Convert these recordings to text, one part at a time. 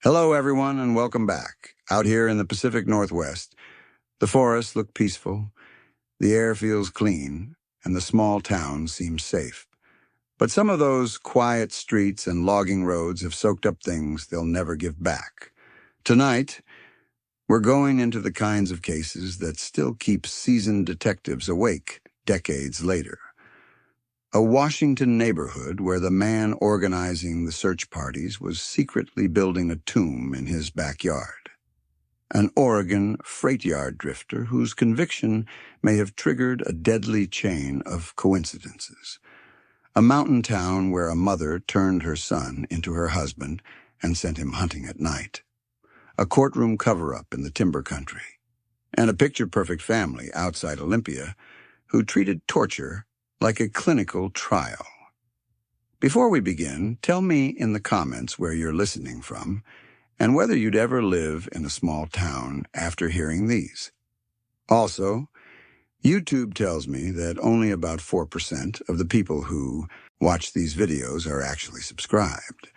Hello, everyone, and welcome back. Out here in the Pacific Northwest, the forests look peaceful, the air feels clean, and the small town seems safe. But some of those quiet streets and logging roads have soaked up things they'll never give back. Tonight, we're going into the kinds of cases that still keep seasoned detectives awake decades later. A Washington neighborhood where the man organizing the search parties was secretly building a tomb in his backyard. An Oregon freight yard drifter whose conviction may have triggered a deadly chain of coincidences. A mountain town where a mother turned her son into her husband and sent him hunting at night. A courtroom cover-up in the timber country. And a picture-perfect family outside Olympia who treated torture like a clinical trial. Before we begin, tell me in the comments where you're listening from and whether you'd ever live in a small town after hearing these. Also, YouTube tells me that only about 4% of the people who watch these videos are actually subscribed.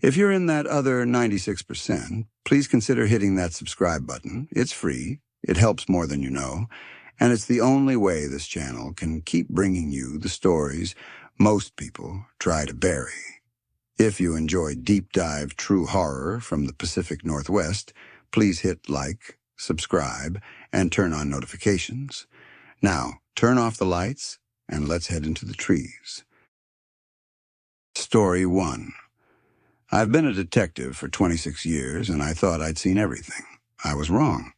If you're in that other 96%, please consider hitting that subscribe button. It's free, it helps more than you know, and it's the only way this channel can keep bringing you the stories most people try to bury. If you enjoy deep dive true horror from the Pacific Northwest, please hit like, subscribe, and turn on notifications. Now, turn off the lights and let's head into the trees. Story 1. I've been a detective for 26 years and I thought I'd seen everything. I was wrong.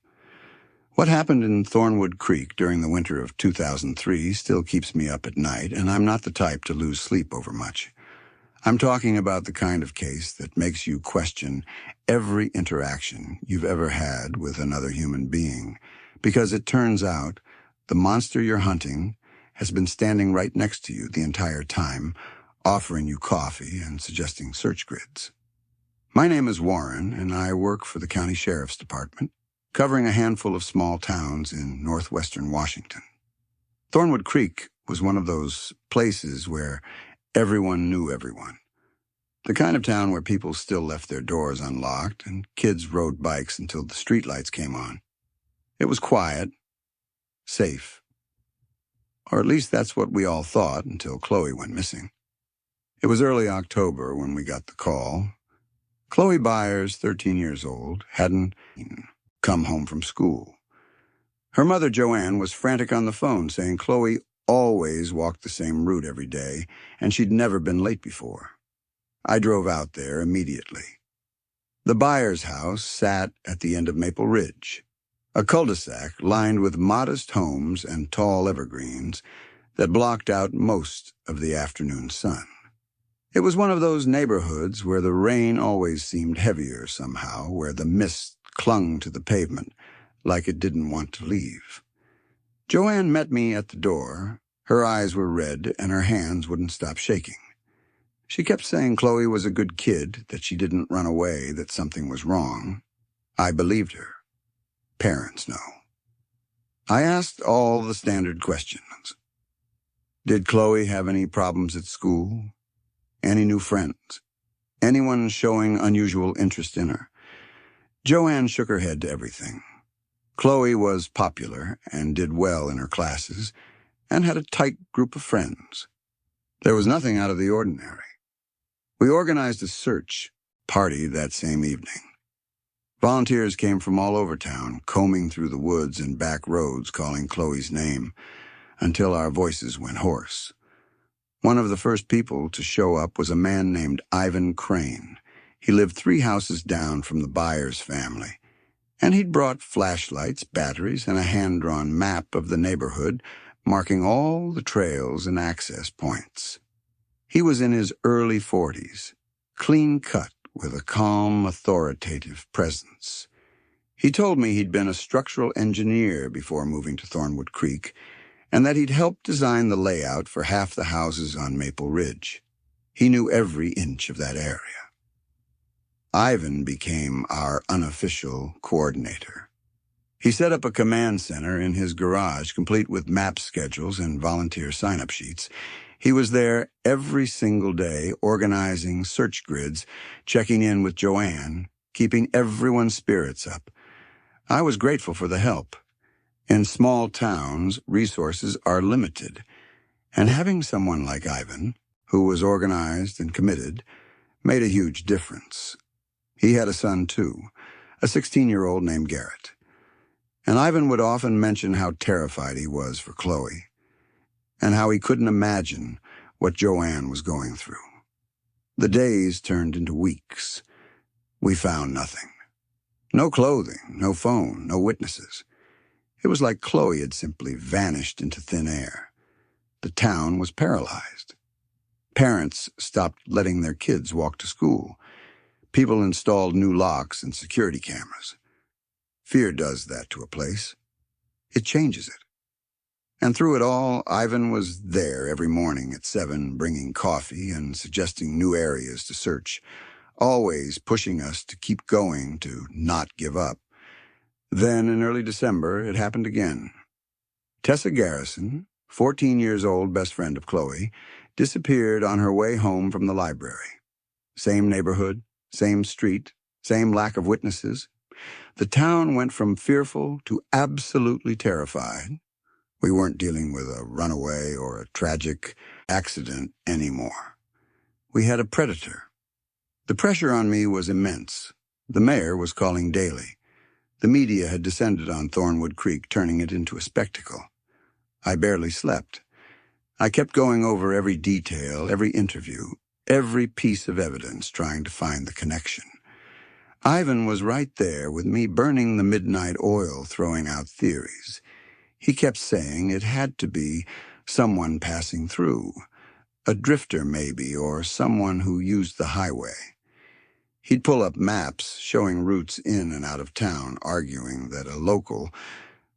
What happened in Thornwood Creek during the winter of 2003 still keeps me up at night, and I'm not the type to lose sleep over much. I'm talking about the kind of case that makes you question every interaction you've ever had with another human being, because it turns out the monster you're hunting has been standing right next to you the entire time, offering you coffee and suggesting search grids. My name is Warren, and I work for the County Sheriff's Department, covering a handful of small towns in northwestern Washington. Thornwood Creek was one of those places where everyone knew everyone. The kind of town where people still left their doors unlocked and kids rode bikes until the streetlights came on. It was quiet, safe. Or at least that's what we all thought until Chloe went missing. It was early October when we got the call. Chloe Byers, 13 years old, hadn't come home from school. Her mother, Joanne, was frantic on the phone saying Chloe always walked the same route every day and she'd never been late before. I drove out there immediately. The Byers' house sat at the end of Maple Ridge, a cul-de-sac lined with modest homes and tall evergreens that blocked out most of the afternoon sun. It was one of those neighborhoods where the rain always seemed heavier somehow, where the mist clung to the pavement like it didn't want to leave. Joanne met me at the door. Her eyes were red and her hands wouldn't stop shaking. She kept saying Chloe was a good kid, that she didn't run away, that something was wrong. I believed her. Parents know. I asked all the standard questions. Did Chloe have any problems at school? Any new friends? Anyone showing unusual interest in her? Joanne shook her head to everything. Chloe was popular and did well in her classes and had a tight group of friends. There was nothing out of the ordinary. We organized a search party that same evening. Volunteers came from all over town, combing through the woods and back roads calling Chloe's name until our voices went hoarse. One of the first people to show up was a man named Ivan Crane. He lived 3 houses down from the Byers family, and he'd brought flashlights, batteries, and a hand-drawn map of the neighborhood, marking all the trails and access points. He was in his early 40s, clean-cut with a calm, authoritative presence. He told me he'd been a structural engineer before moving to Thornwood Creek, and that he'd helped design the layout for half the houses on Maple Ridge. He knew every inch of that area. Ivan became our unofficial coordinator. He set up a command center in his garage, complete with map schedules and volunteer sign-up sheets. He was there every single day, organizing search grids, checking in with Joanne, keeping everyone's spirits up. I was grateful for the help. In small towns, resources are limited, and having someone like Ivan, who was organized and committed, made a huge difference. He had a son, too, a 16-year-old named Garrett. And Ivan would often mention how terrified he was for Chloe, and how he couldn't imagine what Joanne was going through. The days turned into weeks. We found nothing. No clothing, no phone, no witnesses. It was like Chloe had simply vanished into thin air. The town was paralyzed. Parents stopped letting their kids walk to school. People installed new locks and security cameras. Fear does that to a place. It changes it. And through it all, Ivan was there every morning at 7, bringing coffee and suggesting new areas to search, always pushing us to keep going, to not give up. Then, in early December, it happened again. Tessa Garrison, 14 years old, best friend of Chloe, disappeared on her way home from the library. Same neighborhood, same street, same lack of witnesses. The town went from fearful to absolutely terrified. We weren't dealing with a runaway or a tragic accident anymore. We had a predator. The pressure on me was immense. The mayor was calling daily. The media had descended on Thornwood Creek, turning it into a spectacle. I barely slept. I kept going over every detail, every interview, every piece of evidence, trying to find the connection. Ivan was right there with me, burning the midnight oil, throwing out theories. He kept saying it had to be someone passing through, a drifter maybe, or someone who used the highway. He'd pull up maps showing routes in and out of town, arguing that a local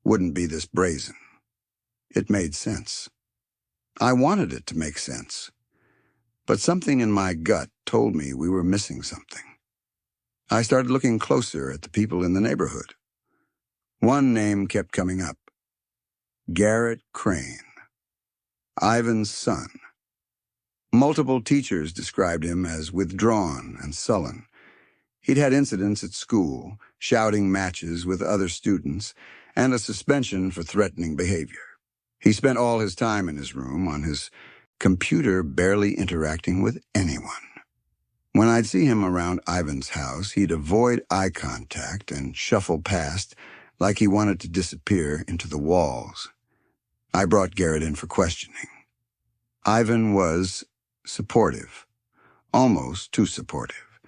wouldn't be this brazen. It made sense. I wanted it to make sense. But something in my gut told me we were missing something. I started looking closer at the people in the neighborhood. One name kept coming up. Garrett Crane, Ivan's son. Multiple teachers described him as withdrawn and sullen. He'd had incidents at school, shouting matches with other students, and a suspension for threatening behavior. He spent all his time in his room, on his computer, barely interacting with anyone. When I'd see him around Ivan's house, he'd avoid eye contact and shuffle past like he wanted to disappear into the walls. I brought Garrett in for questioning. Ivan was supportive, almost too supportive.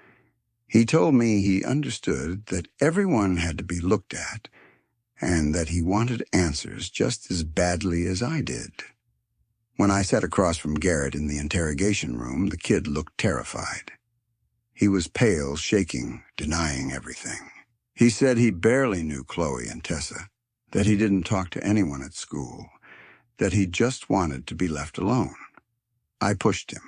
He told me he understood that everyone had to be looked at and that he wanted answers just as badly as I did. When I sat across from Garrett in the interrogation room, the kid looked terrified. He was pale, shaking, denying everything. He said he barely knew Chloe and Tessa, that he didn't talk to anyone at school, that he just wanted to be left alone. I pushed him.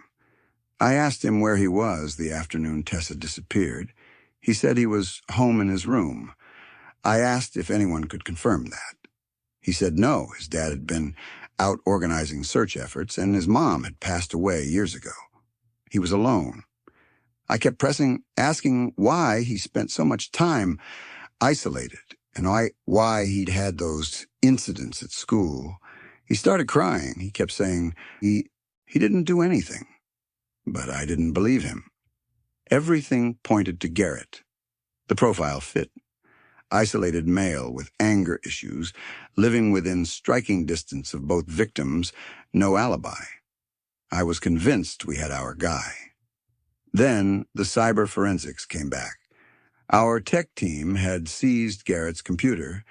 I asked him where he was the afternoon Tessa disappeared. He said he was home in his room. I asked if anyone could confirm that. He said no, his dad had been out organizing search efforts, and his mom had passed away years ago. He was alone. I kept pressing, asking why he spent so much time isolated, and why he'd had those incidents at school. He started crying. He kept saying he didn't do anything. But I didn't believe him. Everything pointed to Garrett. The profile fit. Isolated male with anger issues, living within striking distance of both victims, no alibi. I was convinced we had our guy. Then the cyber forensics came back. Our tech team had seized Garrett's computer,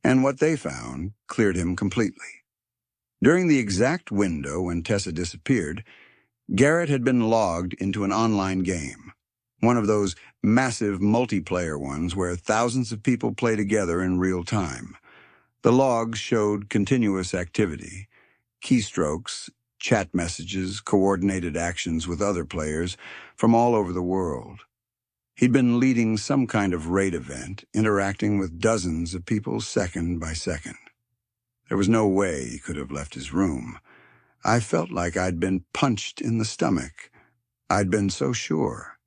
and what they found cleared him completely. During the exact window when Tessa disappeared, Garrett had been logged into an online game, one of those massive multiplayer ones where thousands of people play together in real time. The logs showed continuous activity, keystrokes, chat messages, coordinated actions with other players from all over the world. He'd been leading some kind of raid event, interacting with dozens of people second by second. There was no way he could have left his room. I felt like I'd been punched in the stomach. I'd been so sure.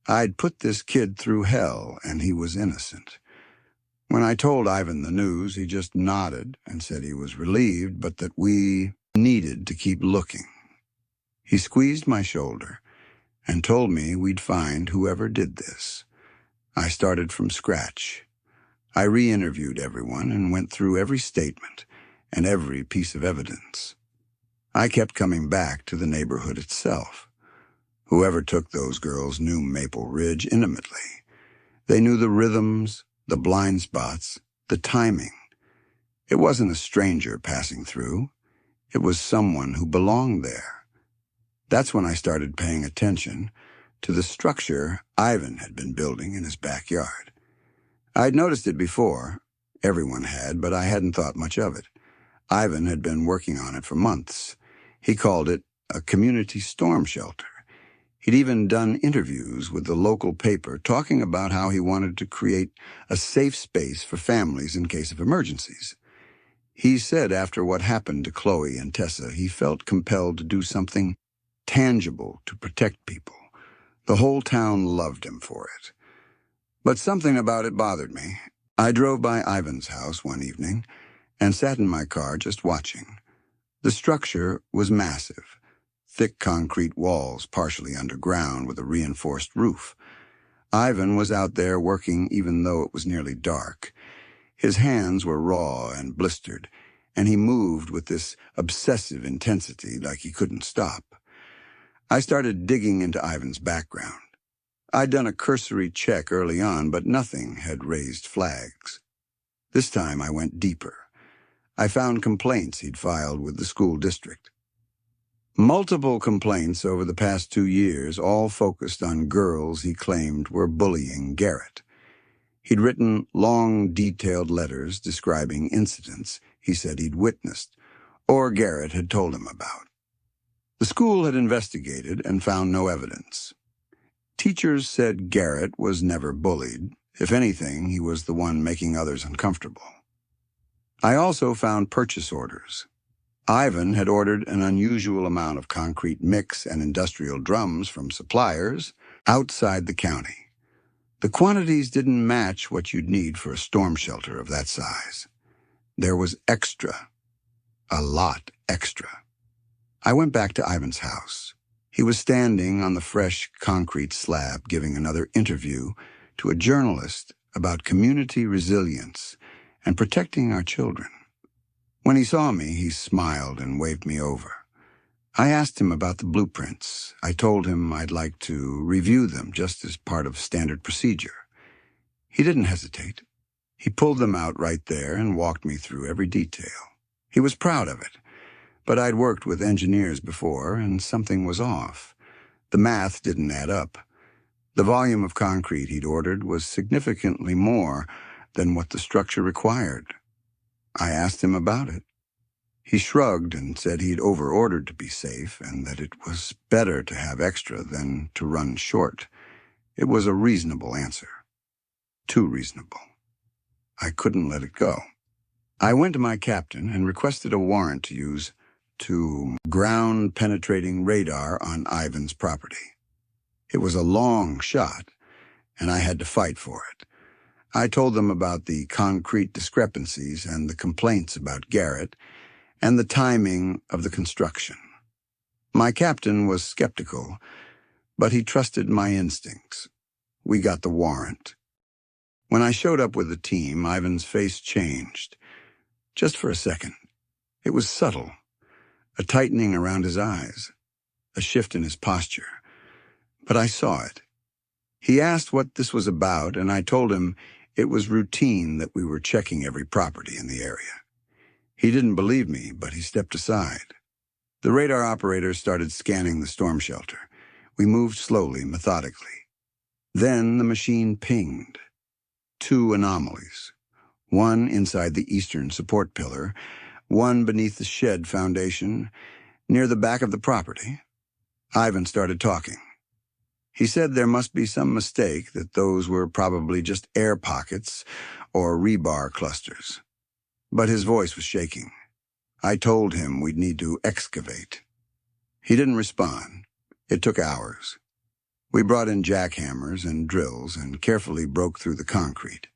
I'd put this kid through hell, and he was innocent. When I told Ivan the news, he just nodded and said he was relieved, but that we needed to keep looking. He squeezed my shoulder and told me we'd find whoever did this. I started from scratch. I re-interviewed everyone and went through every statement and every piece of evidence. I kept coming back to the neighborhood itself. Whoever took those girls knew Maple Ridge intimately. They knew the rhythms, the blind spots, the timing. It wasn't a stranger passing through. It was someone who belonged there. That's when I started paying attention to the structure Ivan had been building in his backyard. I'd noticed it before. Everyone had, but I hadn't thought much of it. Ivan had been working on it for months. He called it a community storm shelter. He'd even done interviews with the local paper talking about how he wanted to create a safe space for families in case of emergencies. He said after what happened to Chloe and Tessa, he felt compelled to do something tangible to protect people. The whole town loved him for it. But something about it bothered me. I drove by Ivan's house one evening and sat in my car just watching. The structure was massive. Thick concrete walls partially underground with a reinforced roof. Ivan was out there working even though it was nearly dark. His hands were raw and blistered, and he moved with this obsessive intensity like he couldn't stop. I started digging into Ivan's background. I'd done a cursory check early on, but nothing had raised flags. This time I went deeper. I found complaints he'd filed with the school district. Multiple complaints over the past 2 years, all focused on girls he claimed were bullying Garrett. He'd written long, detailed letters describing incidents he said he'd witnessed, or Garrett had told him about. The school had investigated and found no evidence. Teachers said Garrett was never bullied. If anything, he was the one making others uncomfortable. I also found purchase orders. Ivan had ordered an unusual amount of concrete mix and industrial drums from suppliers outside the county. The quantities didn't match what you'd need for a storm shelter of that size. There was extra. A lot extra. I went back to Ivan's house. He was standing on the fresh concrete slab giving another interview to a journalist about community resilience and protecting our children. When he saw me, he smiled and waved me over. I asked him about the blueprints. I told him I'd like to review them just as part of standard procedure. He didn't hesitate. He pulled them out right there and walked me through every detail. He was proud of it, but I'd worked with engineers before, and something was off. The math didn't add up. The volume of concrete he'd ordered was significantly more than what the structure required. I asked him about it. He shrugged and said he'd over-ordered to be safe and that it was better to have extra than to run short. It was a reasonable answer. Too reasonable. I couldn't let it go. I went to my captain and requested a warrant to use ground-penetrating radar on Ivan's property. It was a long shot, and I had to fight for it. I told them about the concrete discrepancies and the complaints about Garrett and the timing of the construction. My captain was skeptical, but he trusted my instincts. We got the warrant. When I showed up with the team, Ivan's face changed. Just for a second. It was subtle. A tightening around his eyes. A shift in his posture. But I saw it. He asked what this was about, and I told him it was routine that we were checking every property in the area. He didn't believe me, but he stepped aside. The radar operator started scanning the storm shelter. We moved slowly, methodically. Then the machine pinged. 2 anomalies. One inside the eastern support pillar, one beneath the shed foundation, near the back of the property. Ivan started talking. He said there must be some mistake, that those were probably just air pockets or rebar clusters. But his voice was shaking. I told him we'd need to excavate. He didn't respond. It took hours. We brought in jackhammers and drills and carefully broke through the concrete.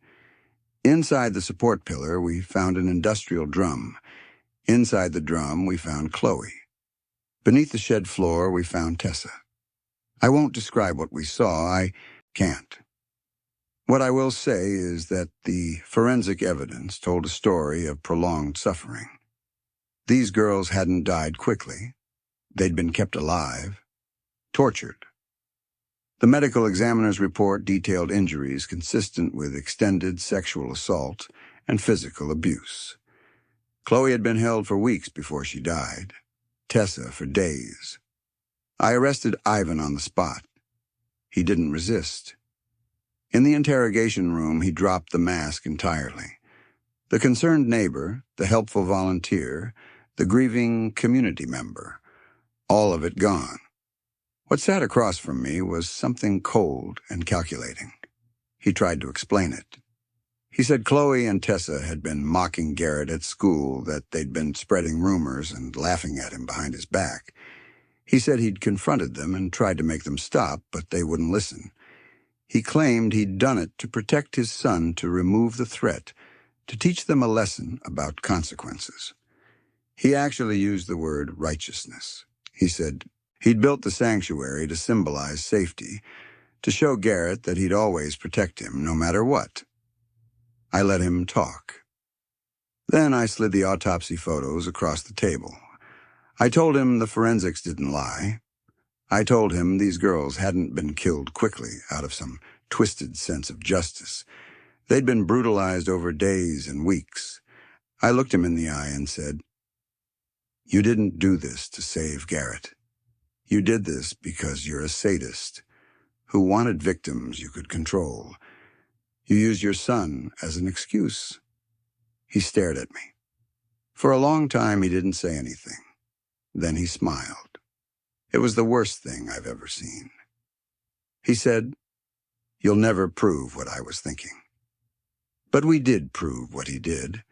Inside the support pillar, we found an industrial drum. Inside the drum, we found Chloe. Beneath the shed floor, we found Tessa. I won't describe what we saw. I can't. What I will say is that the forensic evidence told a story of prolonged suffering. These girls hadn't died quickly. They'd been kept alive, tortured. The medical examiner's report detailed injuries consistent with extended sexual assault and physical abuse. Chloe had been held for weeks before she died, Tessa for days. I arrested Ivan on the spot. He didn't resist. In the interrogation room, he dropped the mask entirely. The concerned neighbor, the helpful volunteer, the grieving community member, all of it gone. What sat across from me was something cold and calculating. He tried to explain it. He said Chloe and Tessa had been mocking Garrett at school, that they'd been spreading rumors and laughing at him behind his back. He said he'd confronted them and tried to make them stop, but they wouldn't listen. He claimed he'd done it to protect his son, to remove the threat, to teach them a lesson about consequences. He actually used the word righteousness. He said he'd built the sanctuary to symbolize safety, to show Garrett that he'd always protect him, no matter what. I let him talk. Then I slid the autopsy photos across the table. I told him the forensics didn't lie. I told him these girls hadn't been killed quickly out of some twisted sense of justice. They'd been brutalized over days and weeks. I looked him in the eye and said, "You didn't do this to save Garrett. You did this because you're a sadist who wanted victims you could control. You used your son as an excuse." He stared at me. For a long time, he didn't say anything. Then he smiled. It was the worst thing I've ever seen. He said, "You'll never prove what I was thinking." But we did prove what he did.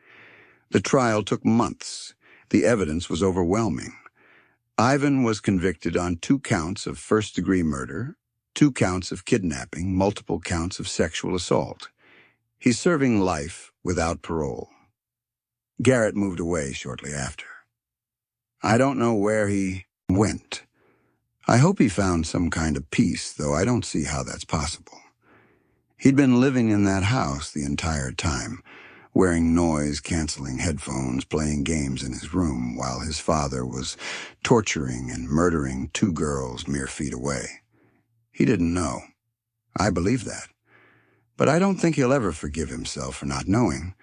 The trial took months. The evidence was overwhelming. Ivan was convicted on 2 counts of first-degree murder, 2 counts of kidnapping, multiple counts of sexual assault. He's serving life without parole. Garrett moved away shortly after. I don't know where he went. I hope he found some kind of peace, though I don't see how that's possible. He'd been living in that house the entire time, wearing noise-canceling headphones, playing games in his room, while his father was torturing and murdering 2 girls mere feet away. He didn't know. I believe that. But I don't think he'll ever forgive himself for not knowing.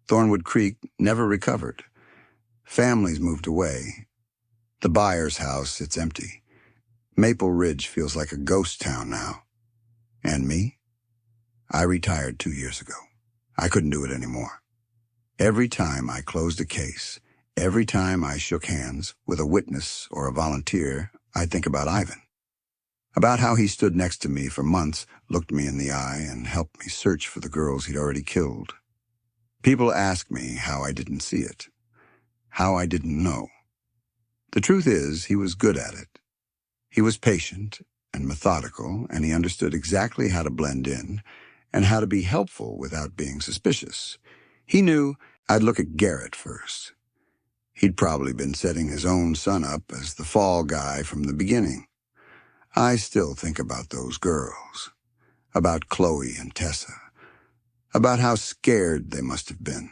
Thornwood Creek never recovered. Families moved away. The Byers' house sits empty. Maple Ridge feels like a ghost town now. And me? I retired 2 years ago. I couldn't do it anymore. Every time I closed a case, every time I shook hands with a witness or a volunteer, I'd think about Ivan. About how he stood next to me for months, looked me in the eye, and helped me search for the girls he'd already killed. People ask me how I didn't see it, how I didn't know. The truth is, he was good at it. He was patient and methodical, and he understood exactly how to blend in and how to be helpful without being suspicious. He knew I'd look at Garrett first. He'd probably been setting his own son up as the fall guy from the beginning. I still think about those girls, about Chloe and Tessa, about how scared they must have been,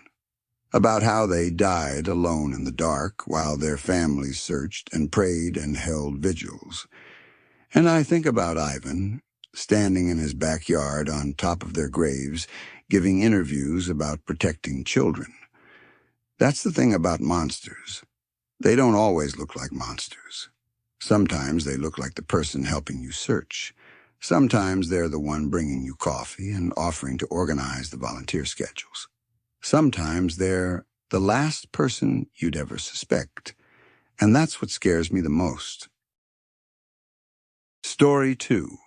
about how they died alone in the dark while their families searched and prayed and held vigils. And I think about Ivan, standing in his backyard on top of their graves, giving interviews about protecting children. That's the thing about monsters. They don't always look like monsters. Sometimes they look like the person helping you search. Sometimes they're the one bringing you coffee and offering to organize the volunteer schedules. Sometimes they're the last person you'd ever suspect. And that's what scares me the most. Story 2.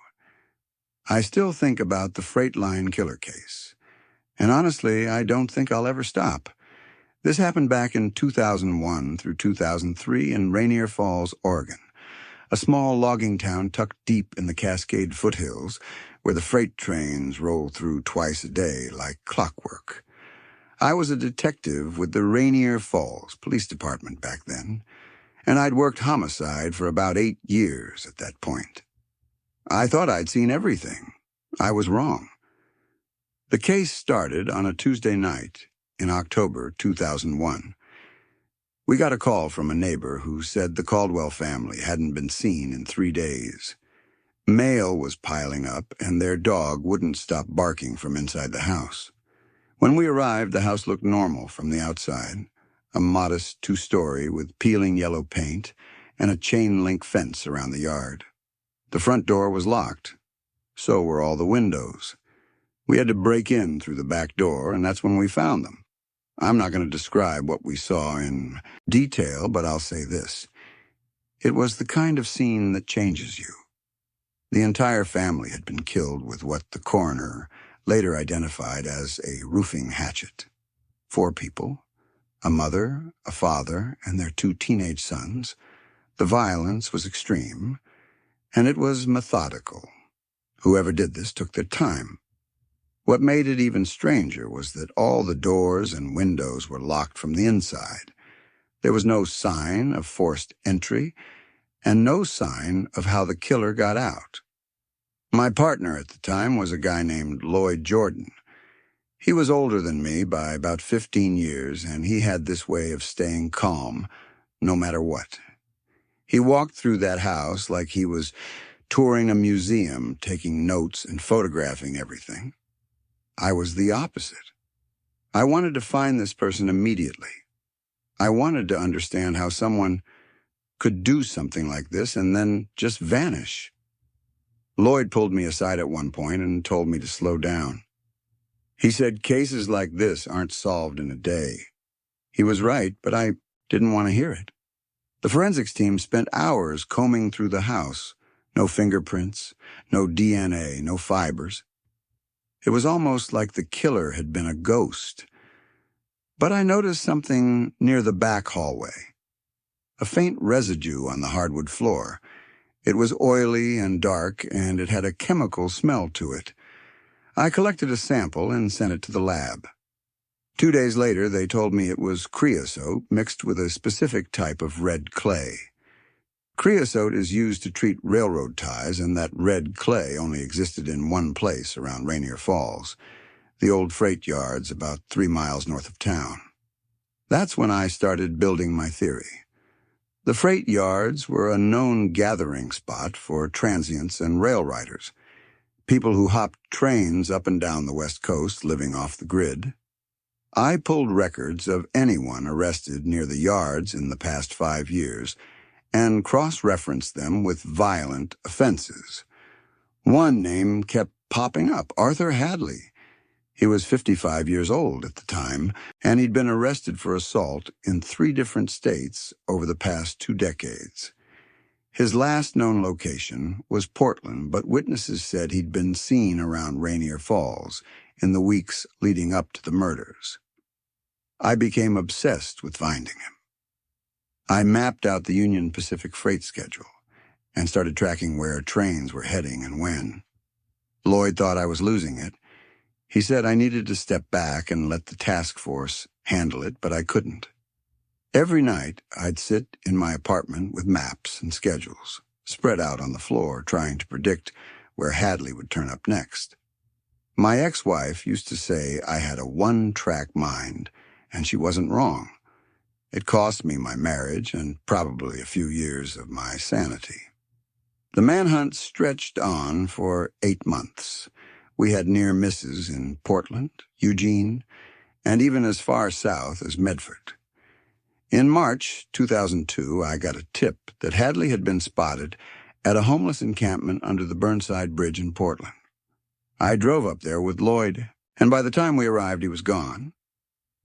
I still think about the freight line killer case. And honestly, I don't think I'll ever stop. This happened back in 2001 through 2003 in Rainier Falls, Oregon. a small logging town tucked deep in the Cascade foothills where the freight trains roll through twice a day like clockwork. I was a detective with the Rainier Falls Police Department back then, and I'd worked homicide for about 8 years at that point. I thought I'd seen everything. I was wrong. The case started on a Tuesday night in October 2001. We got a call from a neighbor who said the Caldwell family hadn't been seen in 3 days. Mail was piling up, and their dog wouldn't stop barking from inside the house. When we arrived, the house looked normal from the outside, a modest 2-story with peeling yellow paint and a chain-link fence around the yard. The front door was locked. So were all the windows. We had to break in through the back door, and that's when we found them. I'm not going to describe what we saw in detail, but I'll say this. It was the kind of scene that changes you. The entire family had been killed with what the coroner later identified as a roofing hatchet. 4 people, a mother, a father, and their 2 teenage sons. The violence was extreme, and it was methodical. Whoever did this took their time. What made it even stranger was that all the doors and windows were locked from the inside. There was no sign of forced entry, and no sign of how the killer got out. My partner at the time was a guy named Lloyd Jordan. He was older than me by about 15 years, and he had this way of staying calm, no matter what. He walked through that house like he was touring a museum, taking notes and photographing everything. I was the opposite. I wanted to find this person immediately. I wanted to understand how someone could do something like this and then just vanish. Lloyd pulled me aside at one point and told me to slow down. He said cases like this aren't solved in a day. He was right, but I didn't want to hear it. The forensics team spent hours combing through the house. No fingerprints, no DNA, no fibers. It was almost like the killer had been a ghost. But I noticed something near the back hallway. A faint residue on the hardwood floor. It was oily and dark, and it had a chemical smell to it. I collected a sample and sent it to the lab. 2 days later, they told me it was creosote mixed with a specific type of red clay. Creosote is used to treat railroad ties, and that red clay only existed in one place around Rainier Falls, the old freight yards about 3 miles north of town. That's when I started building my theory. The freight yards were a known gathering spot for transients and rail riders, people who hopped trains up and down the West Coast living off the grid. I pulled records of anyone arrested near the yards in the past 5 years and cross-referenced them with violent offenses. One name kept popping up, Arthur Hadley. He was 55 years old at the time, and he'd been arrested for assault in 3 different states over the past 2 decades. His last known location was Portland, but witnesses said he'd been seen around Rainier Falls in the weeks leading up to the murders. I became obsessed with finding him. I mapped out the Union Pacific freight schedule and started tracking where trains were heading and when. Lloyd thought I was losing it. He said I needed to step back and let the task force handle it, but I couldn't. Every night, I'd sit in my apartment with maps and schedules, spread out on the floor, trying to predict where Hadley would turn up next. My ex-wife used to say I had a one-track mind, and she wasn't wrong. It cost me my marriage and probably a few years of my sanity. The manhunt stretched on for 8 months. We had near misses in Portland, Eugene, and even as far south as Medford. In March 2002, I got a tip that Hadley had been spotted at a homeless encampment under the Burnside Bridge in Portland. I drove up there with Lloyd, and by the time we arrived, he was gone.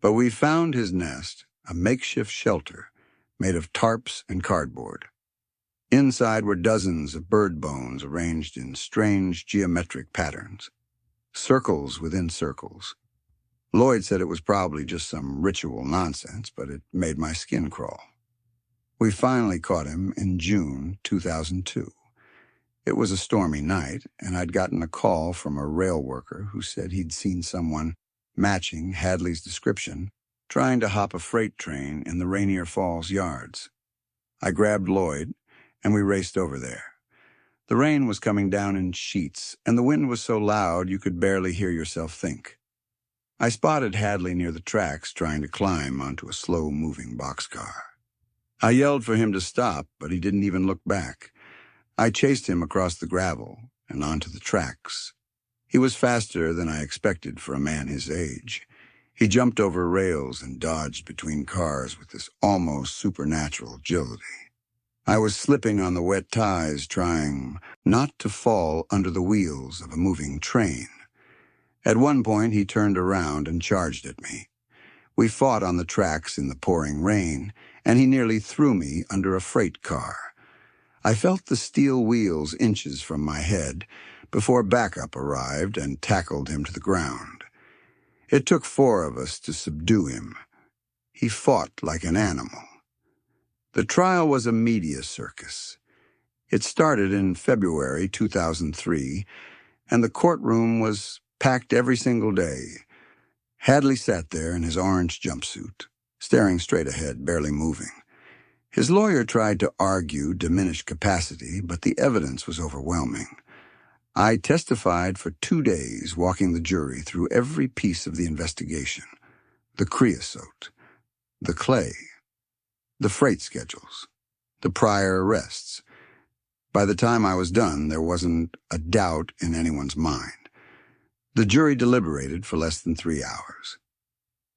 But we found his nest, a makeshift shelter made of tarps and cardboard. Inside were dozens of bird bones arranged in strange geometric patterns, circles within circles. Lloyd said it was probably just some ritual nonsense, but it made my skin crawl. We finally caught him in June 2002. It was a stormy night, and I'd gotten a call from a rail worker who said he'd seen someone matching Hadley's description trying to hop a freight train in the Rainier Falls yards. I grabbed Lloyd, and we raced over there. The rain was coming down in sheets, and the wind was so loud you could barely hear yourself think. I spotted Hadley near the tracks trying to climb onto a slow-moving boxcar. I yelled for him to stop, but he didn't even look back. I chased him across the gravel and onto the tracks. He was faster than I expected for a man his age. He jumped over rails and dodged between cars with this almost supernatural agility. I was slipping on the wet ties, trying not to fall under the wheels of a moving train. At one point, he turned around and charged at me. We fought on the tracks in the pouring rain, and he nearly threw me under a freight car. I felt the steel wheels inches from my head before backup arrived and tackled him to the ground. It took 4 of us to subdue him. He fought like an animal. The trial was a media circus. It started in February 2003, and the courtroom was packed every single day. Hadley sat there in his orange jumpsuit, staring straight ahead, barely moving. His lawyer tried to argue diminished capacity, but the evidence was overwhelming. I testified for 2 days, walking the jury through every piece of the investigation: the creosote, the clay, the freight schedules, the prior arrests. By the time I was done, there wasn't a doubt in anyone's mind. The jury deliberated for less than 3 hours.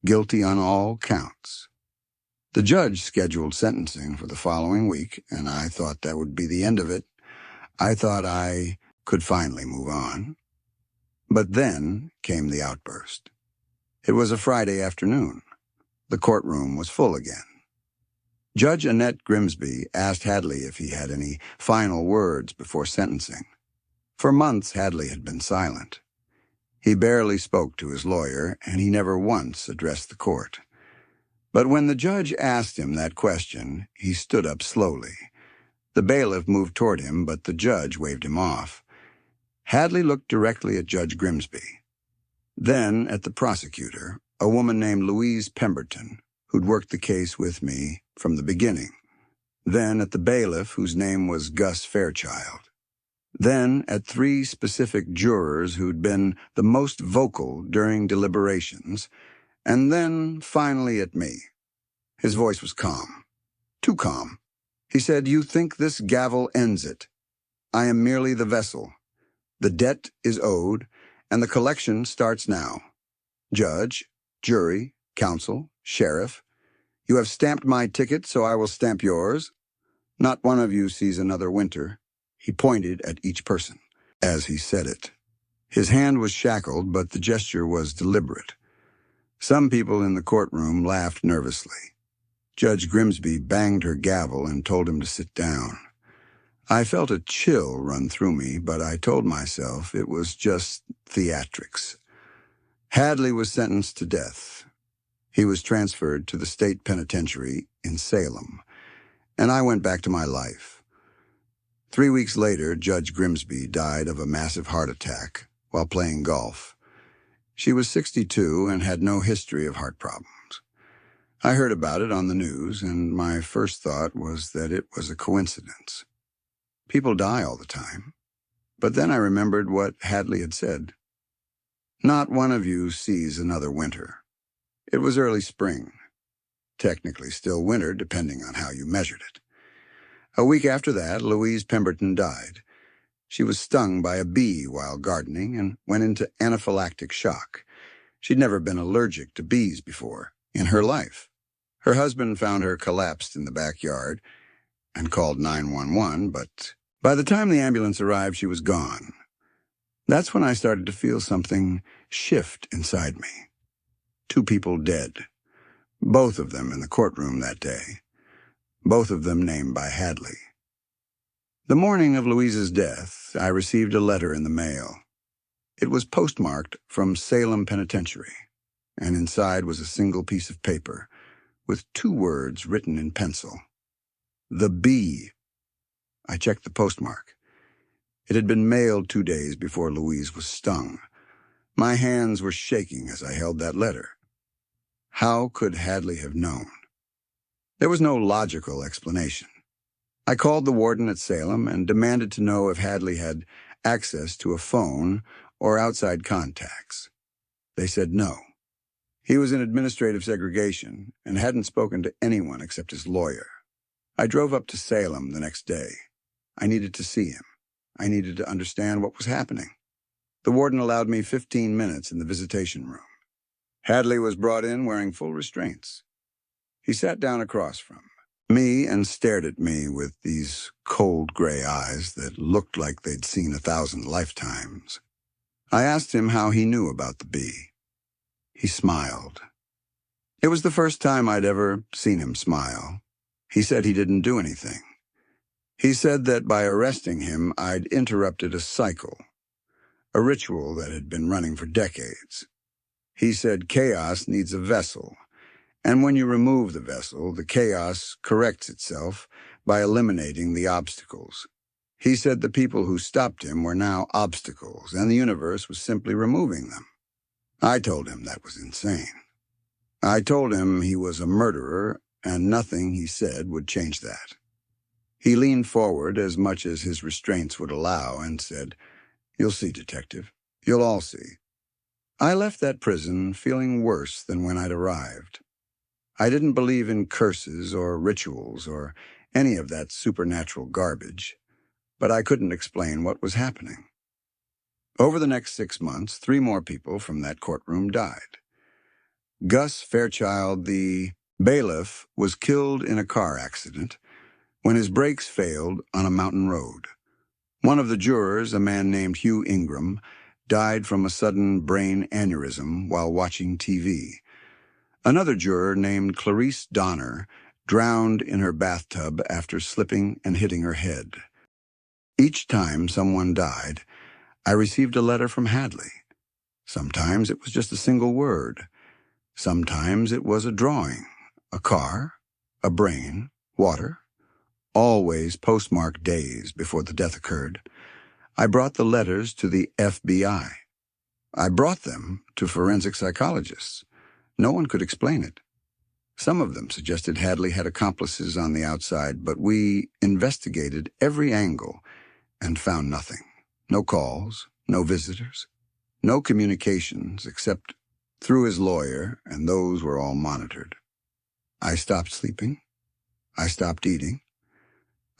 Guilty on all counts. The judge scheduled sentencing for the following week, and I thought that would be the end of it. I thought I could finally move on. But then came the outburst. It was a Friday afternoon. The courtroom was full again. Judge Annette Grimsby asked Hadley if he had any final words before sentencing. For months, Hadley had been silent. He barely spoke to his lawyer, and he never once addressed the court. But when the judge asked him that question, he stood up slowly. The bailiff moved toward him, but the judge waved him off. Hadley looked directly at Judge Grimsby, then at the prosecutor, a woman named Louise Pemberton, who'd worked the case with me from the beginning, then at the bailiff, whose name was Gus Fairchild, then at 3 specific jurors who'd been the most vocal during deliberations, and then finally at me. His voice was calm, too calm. He said, "You think this gavel ends it. I am merely the vessel. The debt is owed, and the collection starts now. Judge, jury, counsel, sheriff, you have stamped my ticket, so I will stamp yours. Not one of you sees another winter." He pointed at each person as he said it. His hand was shackled, but the gesture was deliberate. Some people in the courtroom laughed nervously. Judge Grimsby banged her gavel and told him to sit down. I felt a chill run through me, but I told myself it was just theatrics. Hadley was sentenced to death. He was transferred to the state penitentiary in Salem, and I went back to my life. 3 weeks later, Judge Grimsby died of a massive heart attack while playing golf. She was 62 and had no history of heart problems. I heard about it on the news, and my first thought was that it was a coincidence. People die all the time. But then I remembered what Hadley had said. Not one of you sees another winter. It was early spring. Technically still winter, depending on how you measured it. A week after that, Louise Pemberton died. She was stung by a bee while gardening and went into anaphylactic shock. She'd never been allergic to bees before in her life. Her husband found her collapsed in the backyard and called 911, but by the time the ambulance arrived, she was gone. That's when I started to feel something shift inside me. 2 people dead, both of them in the courtroom that day, both of them named by Hadley. The morning of Louise's death, I received a letter in the mail. It was postmarked from Salem Penitentiary, and inside was a single piece of paper with 2 words written in pencil: The bee. I checked the postmark. It had been mailed 2 days before Louise was stung. My hands were shaking as I held that letter. How could Hadley have known? There was no logical explanation. I called the warden at Salem and demanded to know if Hadley had access to a phone or outside contacts. They said no. He was in administrative segregation and hadn't spoken to anyone except his lawyer. I drove up to Salem the next day. I needed to see him. I needed to understand what was happening. The warden allowed me 15 minutes in the visitation room. Hadley was brought in wearing full restraints. He sat down across from me and stared at me with these cold gray eyes that looked like they'd seen 1,000 lifetimes. I asked him how he knew about the bee. He smiled. It was the first time I'd ever seen him smile. He said he didn't do anything. He said that by arresting him, I'd interrupted a cycle, a ritual that had been running for decades. He said chaos needs a vessel, and when you remove the vessel, the chaos corrects itself by eliminating the obstacles. He said the people who stopped him were now obstacles, and the universe was simply removing them. I told him that was insane. I told him he was a murderer, and nothing he said would change that. He leaned forward as much as his restraints would allow and said, "You'll see, Detective. You'll all see." I left that prison feeling worse than when I'd arrived. I didn't believe in curses or rituals or any of that supernatural garbage, but I couldn't explain what was happening. Over the next 6 months, 3 more people from that courtroom died. Gus Fairchild, the bailiff, was killed in a car accident when his brakes failed on a mountain road. One of the jurors, a man named Hugh Ingram, died from a sudden brain aneurysm while watching TV. Another juror named Clarice Donner drowned in her bathtub after slipping and hitting her head. Each time someone died, I received a letter from Hadley. Sometimes it was just a single word. Sometimes it was a drawing, a car, a brain, water. Always postmarked days before the death occurred. I brought the letters to the FBI. I brought them to forensic psychologists. No one could explain it. Some of them suggested Hadley had accomplices on the outside, but we investigated every angle and found nothing. No calls, no visitors, no communications except through his lawyer, and those were all monitored. I stopped sleeping. I stopped eating.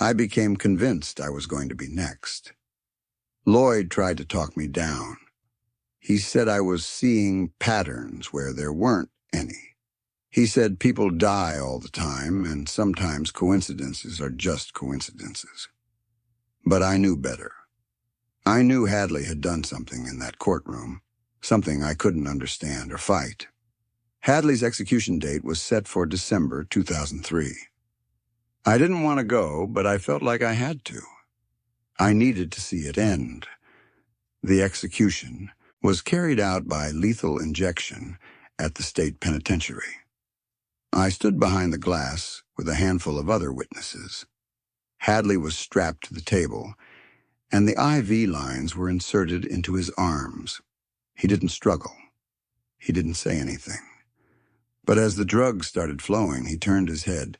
I became convinced I was going to be next. Lloyd tried to talk me down. He said I was seeing patterns where there weren't any. He said people die all the time, and sometimes coincidences are just coincidences. But I knew better. I knew Hadley had done something in that courtroom, something I couldn't understand or fight. Hadley's execution date was set for December 2003. I didn't want to go, but I felt like I had to. I needed to see it end. The execution was carried out by lethal injection at the state penitentiary. I stood behind the glass with a handful of other witnesses. Hadley was strapped to the table, and the IV lines were inserted into his arms. He didn't struggle. He didn't say anything. But as the drugs started flowing, he turned his head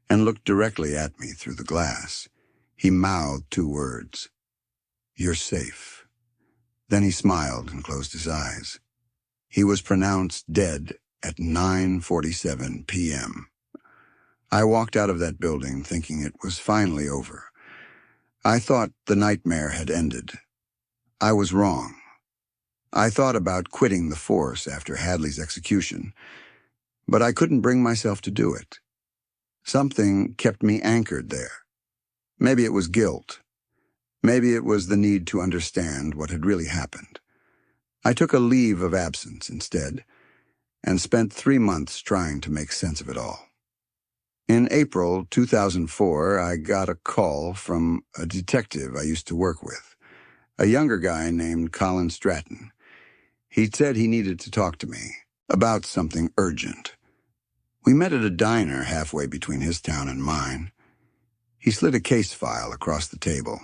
and looked directly at me through the glass. He mouthed 2 words, "You're safe." Then he smiled and closed his eyes. He was pronounced dead at 9:47 p.m. I walked out of that building thinking it was finally over. I thought the nightmare had ended. I was wrong. I thought about quitting the force after Hadley's execution, but I couldn't bring myself to do it. Something kept me anchored there. Maybe it was guilt. Maybe it was the need to understand what had really happened. I took a leave of absence instead, and spent 3 months trying to make sense of it all. In April 2004, I got a call from a detective I used to work with, a younger guy named Colin Stratton. He said he needed to talk to me about something urgent. We met at a diner halfway between his town and mine. He slid a case file across the table.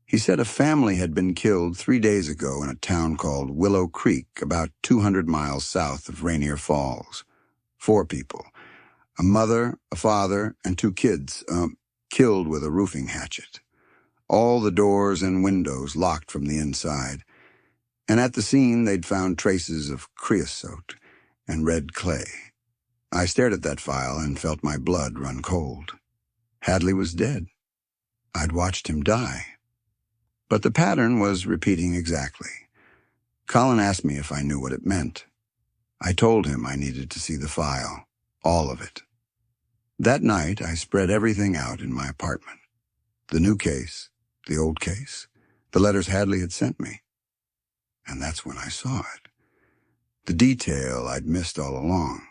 He said a family had been killed 3 days ago in a town called Willow Creek, about 200 miles south of Rainier Falls. 4 people, a mother, a father, and 2 kids, killed with a roofing hatchet. All the doors and windows locked from the inside. And at the scene, they'd found traces of creosote and red clay. I stared at that file and felt my blood run cold. Hadley was dead. I'd watched him die. But the pattern was repeating exactly. Colin asked me if I knew what it meant. I told him I needed to see the file, all of it. That night, I spread everything out in my apartment. The new case, the old case, the letters Hadley had sent me. And that's when I saw it. The detail I'd missed all along.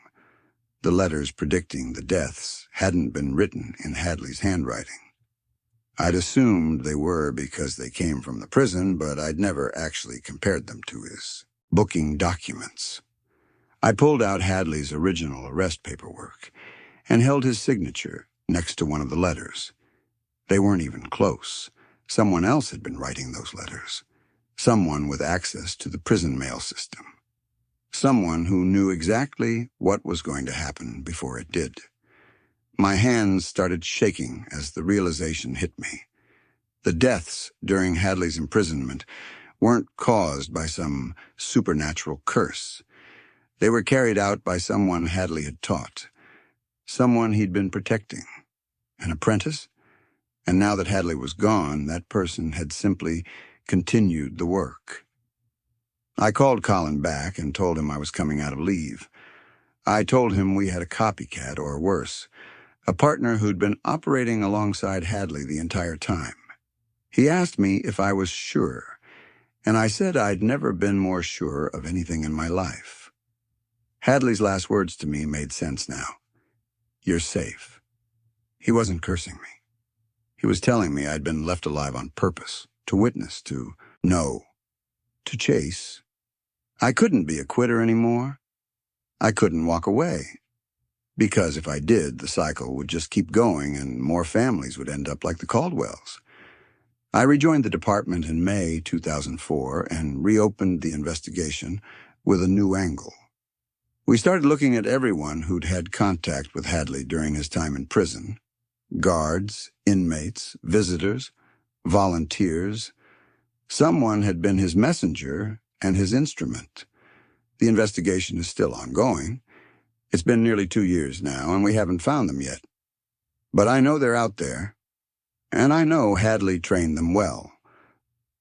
The letters predicting the deaths hadn't been written in Hadley's handwriting. I'd assumed they were because they came from the prison, but I'd never actually compared them to his booking documents. I pulled out Hadley's original arrest paperwork and held his signature next to one of the letters. They weren't even close. Someone else had been writing those letters. Someone with access to the prison mail system. Someone who knew exactly what was going to happen before it did. My hands started shaking as the realization hit me. The deaths during Hadley's imprisonment weren't caused by some supernatural curse. They were carried out by someone Hadley had taught, someone he'd been protecting. An apprentice? And now that Hadley was gone, that person had simply continued the work. I called Colin back and told him I was coming out of leave. I told him we had a copycat, or worse, a partner who'd been operating alongside Hadley the entire time. He asked me if I was sure, and I said I'd never been more sure of anything in my life. Hadley's last words to me made sense now. You're safe. He wasn't cursing me. He was telling me I'd been left alive on purpose, to witness, to know, to chase. I couldn't be a quitter anymore. I couldn't walk away. Because if I did, the cycle would just keep going and more families would end up like the Caldwells. I rejoined the department in May 2004 and reopened the investigation with a new angle. We started looking at everyone who'd had contact with Hadley during his time in prison. Guards, inmates, visitors, volunteers. Someone had been his messenger and his instrument. The investigation is still ongoing. It's been nearly 2 years now, and we haven't found them yet. But I know they're out there, and I know Hadley trained them well.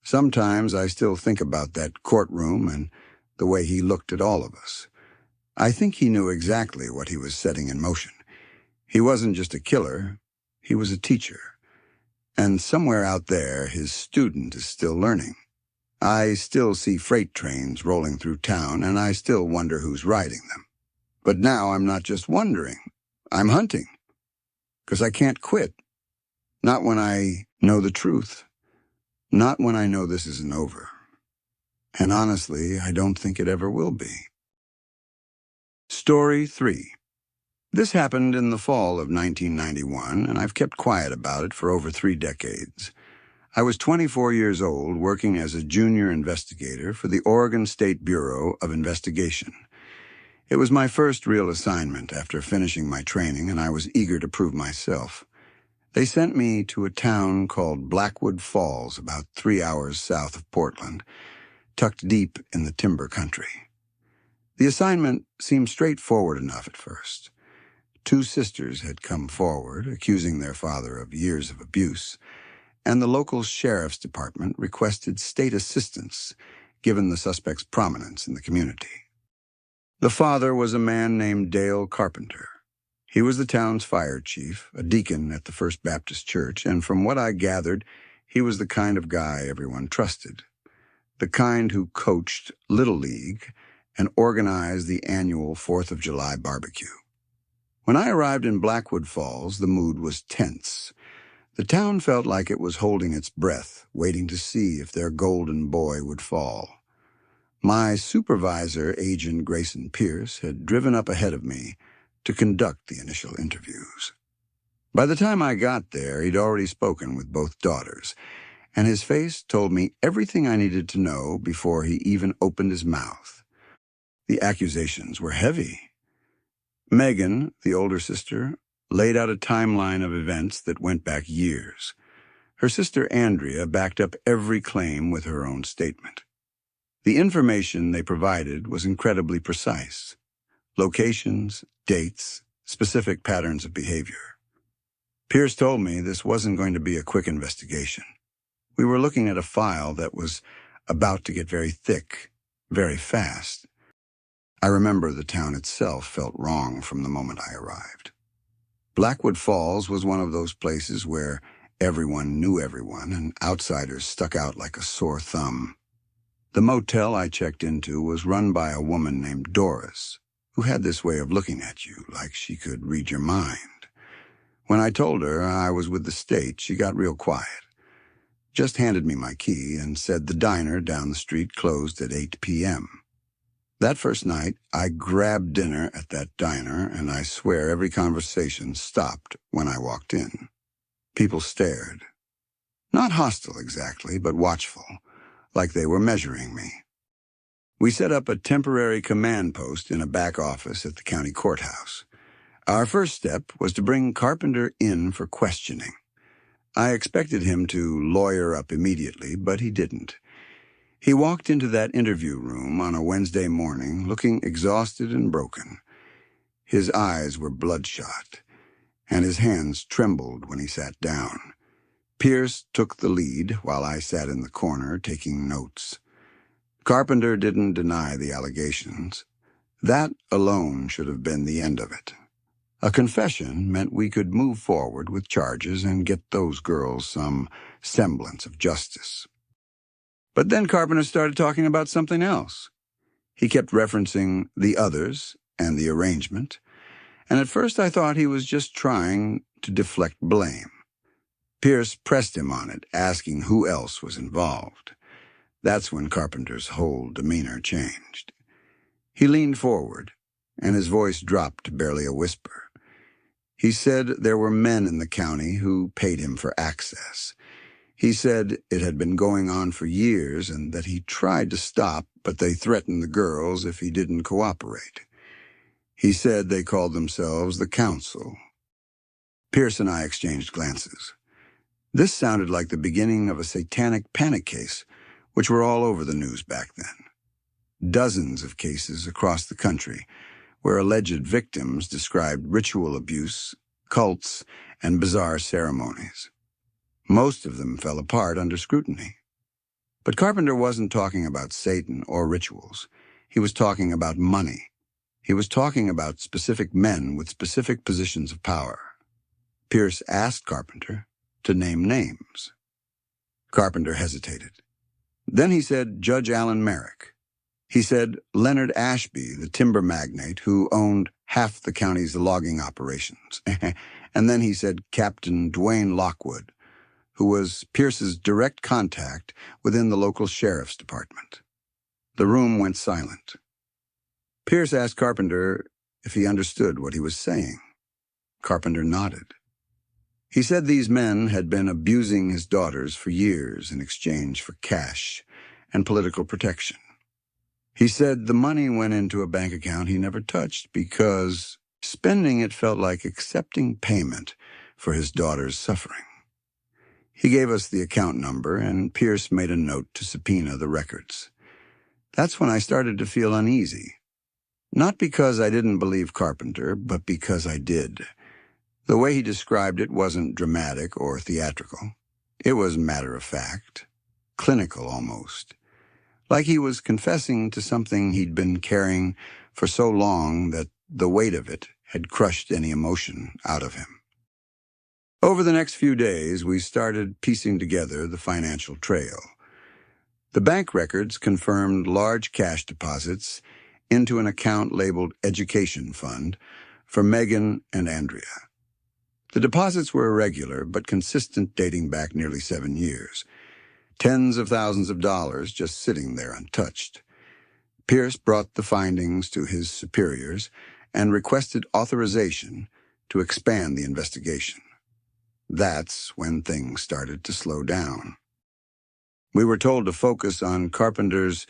Sometimes I still think about that courtroom and the way he looked at all of us. I think he knew exactly what he was setting in motion. He wasn't just a killer, he was a teacher. And somewhere out there, his student is still learning. I still see freight trains rolling through town, and I still wonder who's riding them. But now I'm not just wondering, I'm hunting. 'Cause I can't quit. Not when I know the truth. Not when I know this isn't over. And honestly, I don't think it ever will be. Story 3. This happened in the fall of 1991, and I've kept quiet about it for over 3 decades. I was 24 years old, working as a junior investigator for the Oregon State Bureau of Investigation. It was my first real assignment after finishing my training, and I was eager to prove myself. They sent me to a town called Blackwood Falls, about 3 hours south of Portland, tucked deep in the timber country. The assignment seemed straightforward enough at first. 2 sisters had come forward, accusing their father of years of abuse, and the local sheriff's department requested state assistance, given the suspect's prominence in the community. The father was a man named Dale Carpenter. He was the town's fire chief, a deacon at the First Baptist Church, and from what I gathered, he was the kind of guy everyone trusted. The kind who coached Little League and organized the annual 4th of July barbecue. When I arrived in Blackwood Falls, the mood was tense. The town felt like it was holding its breath, waiting to see if their golden boy would fall. My supervisor, Agent Grayson Pierce, had driven up ahead of me to conduct the initial interviews. By the time I got there, he'd already spoken with both daughters, and his face told me everything I needed to know before he even opened his mouth. The accusations were heavy. Megan, the older sister, laid out a timeline of events that went back years. Her sister Andrea backed up every claim with her own statement. The information they provided was incredibly precise. Locations, dates, specific patterns of behavior. Pierce told me this wasn't going to be a quick investigation. We were looking at a file that was about to get very thick, very fast. I remember the town itself felt wrong from the moment I arrived. Blackwood Falls was one of those places where everyone knew everyone and outsiders stuck out like a sore thumb. The motel I checked into was run by a woman named Doris, who had this way of looking at you like she could read your mind. When I told her I was with the state, she got real quiet. Just handed me my key and said the diner down the street closed at 8 p.m. That first night, I grabbed dinner at that diner, and I swear every conversation stopped when I walked in. People stared. Not hostile exactly, but watchful, like they were measuring me. We set up a temporary command post in a back office at the county courthouse. Our first step was to bring Carpenter in for questioning. I expected him to lawyer up immediately, but he didn't. He walked into that interview room on a Wednesday morning looking exhausted and broken. His eyes were bloodshot, and his hands trembled when he sat down. Pierce took the lead while I sat in the corner taking notes. Carpenter didn't deny the allegations. That alone should have been the end of it. A confession meant we could move forward with charges and get those girls some semblance of justice. But then Carpenter started talking about something else. He kept referencing the others and the arrangement, and at first I thought he was just trying to deflect blame. Pierce pressed him on it, asking who else was involved. That's when Carpenter's whole demeanor changed. He leaned forward, and his voice dropped to barely a whisper. He said there were men in the county who paid him for access. He said it had been going on for years and that he tried to stop, but they threatened the girls if he didn't cooperate. He said they called themselves the Council. Pierce and I exchanged glances. This sounded like the beginning of a satanic panic case, which were all over the news back then. Dozens of cases across the country where alleged victims described ritual abuse, cults, and bizarre ceremonies. Most of them fell apart under scrutiny. But Carpenter wasn't talking about Satan or rituals. He was talking about money. He was talking about specific men with specific positions of power. Pierce asked Carpenter to name names. Carpenter hesitated. Then he said Judge Allen Merrick. He said Leonard Ashby, the timber magnate who owned half the county's logging operations. And then he said Captain Dwayne Lockwood, who was Pierce's direct contact within the local sheriff's department. The room went silent. Pierce asked Carpenter if he understood what he was saying. Carpenter nodded. He said these men had been abusing his daughters for years in exchange for cash and political protection. He said the money went into a bank account he never touched because spending it felt like accepting payment for his daughter's suffering. He gave us the account number, and Pierce made a note to subpoena the records. That's when I started to feel uneasy. Not because I didn't believe Carpenter, but because I did. The way he described it wasn't dramatic or theatrical. It was matter-of-fact, clinical almost. Like he was confessing to something he'd been carrying for so long that the weight of it had crushed any emotion out of him. Over the next few days, we started piecing together the financial trail. The bank records confirmed large cash deposits into an account labeled Education Fund for Megan and Andrea. The deposits were irregular but consistent, dating back nearly 7 years. Tens of thousands of dollars just sitting there untouched. Pierce brought the findings to his superiors and requested authorization to expand the investigation. That's when things started to slow down. We were told to focus on Carpenter's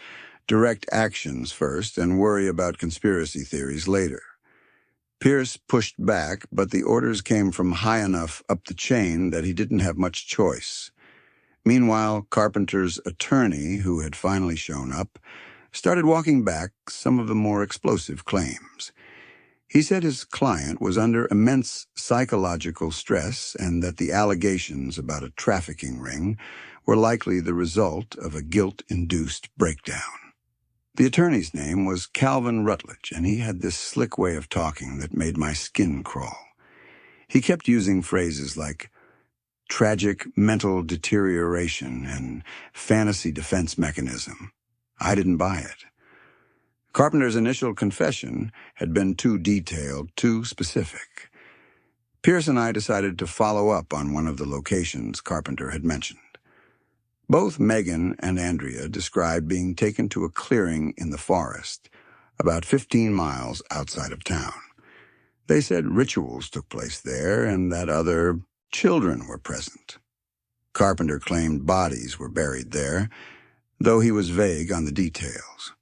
direct actions first and worry about conspiracy theories later. Pierce pushed back, but the orders came from high enough up the chain that he didn't have much choice. Meanwhile, Carpenter's attorney, who had finally shown up, started walking back some of the more explosive claims. He said his client was under immense psychological stress and that the allegations about a trafficking ring were likely the result of a guilt-induced breakdown. The attorney's name was Calvin Rutledge, and he had this slick way of talking that made my skin crawl. He kept using phrases like tragic mental deterioration and fantasy defense mechanism. I didn't buy it. Carpenter's initial confession had been too detailed, too specific. Pierce and I decided to follow up on one of the locations Carpenter had mentioned. Both Megan and Andrea described being taken to a clearing in the forest, about 15 miles outside of town. They said rituals took place there and that other children were present. Carpenter claimed bodies were buried there, though he was vague on the details.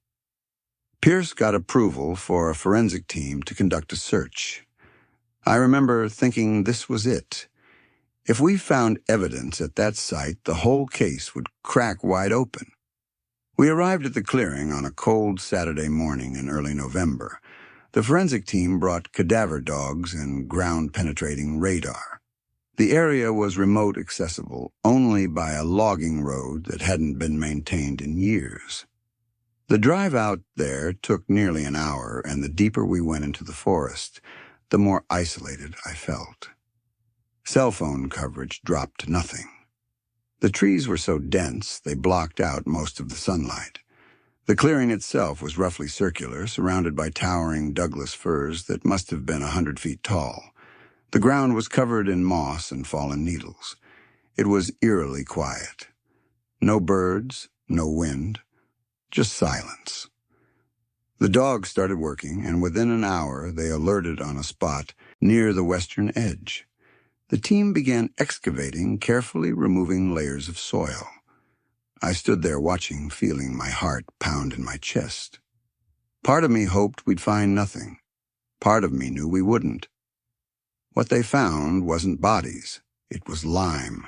Pierce got approval for a forensic team to conduct a search. I remember thinking this was it. If we found evidence at that site, the whole case would crack wide open. We arrived at the clearing on a cold Saturday morning in early November. The forensic team brought cadaver dogs and ground-penetrating radar. The area was remote accessible only by a logging road that hadn't been maintained in years. The drive out there took nearly an hour, and the deeper we went into the forest, the more isolated I felt. Cell phone coverage dropped to nothing. The trees were so dense they blocked out most of the sunlight. The clearing itself was roughly circular, surrounded by towering Douglas firs that must have been 100 feet tall. The ground was covered in moss and fallen needles. It was eerily quiet. No birds, no wind, just silence. The dogs started working, and within an hour they alerted on a spot near the western edge. The team began excavating, carefully removing layers of soil. I stood there watching, feeling my heart pound in my chest. Part of me hoped we'd find nothing. Part of me knew we wouldn't. What they found wasn't bodies. It was lime.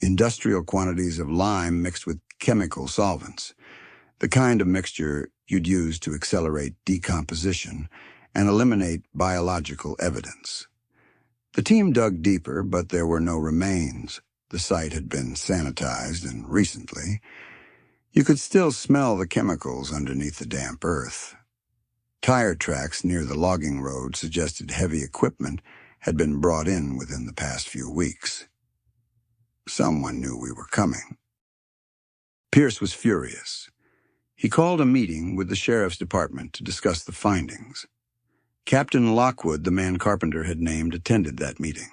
Industrial quantities of lime mixed with chemical solvents. The kind of mixture you'd use to accelerate decomposition and eliminate biological evidence. The team dug deeper, but there were no remains. The site had been sanitized, and recently, you could still smell the chemicals underneath the damp earth. Tire tracks near the logging road suggested heavy equipment had been brought in within the past few weeks. Someone knew we were coming. Pierce was furious. He called a meeting with the sheriff's department to discuss the findings. Captain Lockwood, the man Carpenter had named, attended that meeting.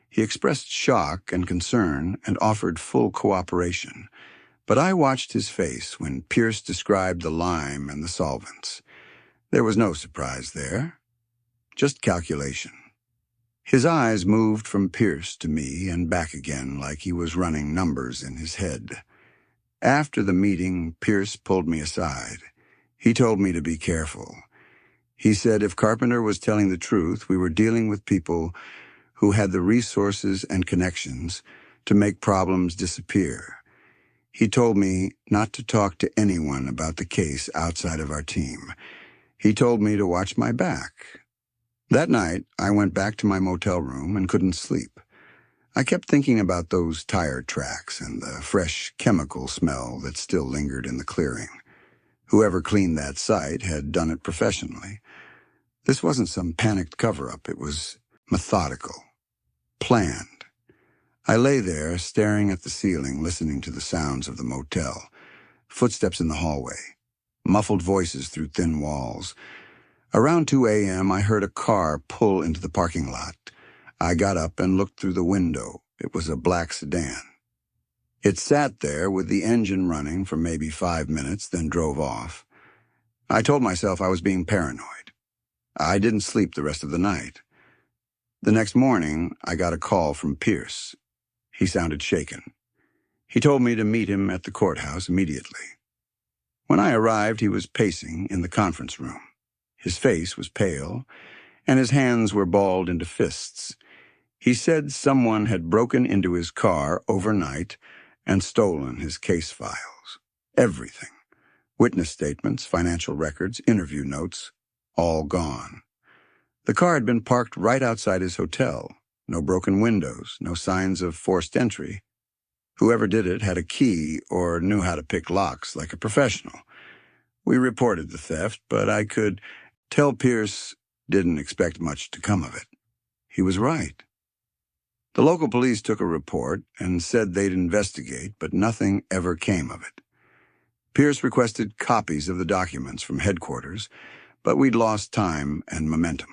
He expressed shock and concern and offered full cooperation, but I watched his face when Pierce described the lime and the solvents. There was no surprise there, just calculation. His eyes moved from Pierce to me and back again like he was running numbers in his head. After the meeting, Pierce pulled me aside. He told me to be careful. He said if Carpenter was telling the truth, we were dealing with people who had the resources and connections to make problems disappear. He told me not to talk to anyone about the case outside of our team. He told me to watch my back. That night, I went back to my motel room and couldn't sleep. I kept thinking about those tire tracks and the fresh chemical smell that still lingered in the clearing. Whoever cleaned that site had done it professionally. This wasn't some panicked cover-up. It was methodical, planned. I lay there, staring at the ceiling, listening to the sounds of the motel. Footsteps in the hallway, muffled voices through thin walls. Around 2 a.m., I heard a car pull into the parking lot. I got up and looked through the window. It was a black sedan. It sat there with the engine running for maybe 5 minutes, then drove off. I told myself I was being paranoid. I didn't sleep the rest of the night. The next morning, I got a call from Pierce. He sounded shaken. He told me to meet him at the courthouse immediately. When I arrived, he was pacing in the conference room. His face was pale, and his hands were balled into fists. He said someone had broken into his car overnight and stolen his case files. Everything. Witness statements, financial records, interview notes, all gone. The car had been parked right outside his hotel. No broken windows, no signs of forced entry. Whoever did it had a key or knew how to pick locks like a professional. We reported the theft, but I could tell Pierce didn't expect much to come of it. He was right. The local police took a report and said they'd investigate, but nothing ever came of it. Pierce requested copies of the documents from headquarters, but we'd lost time and momentum.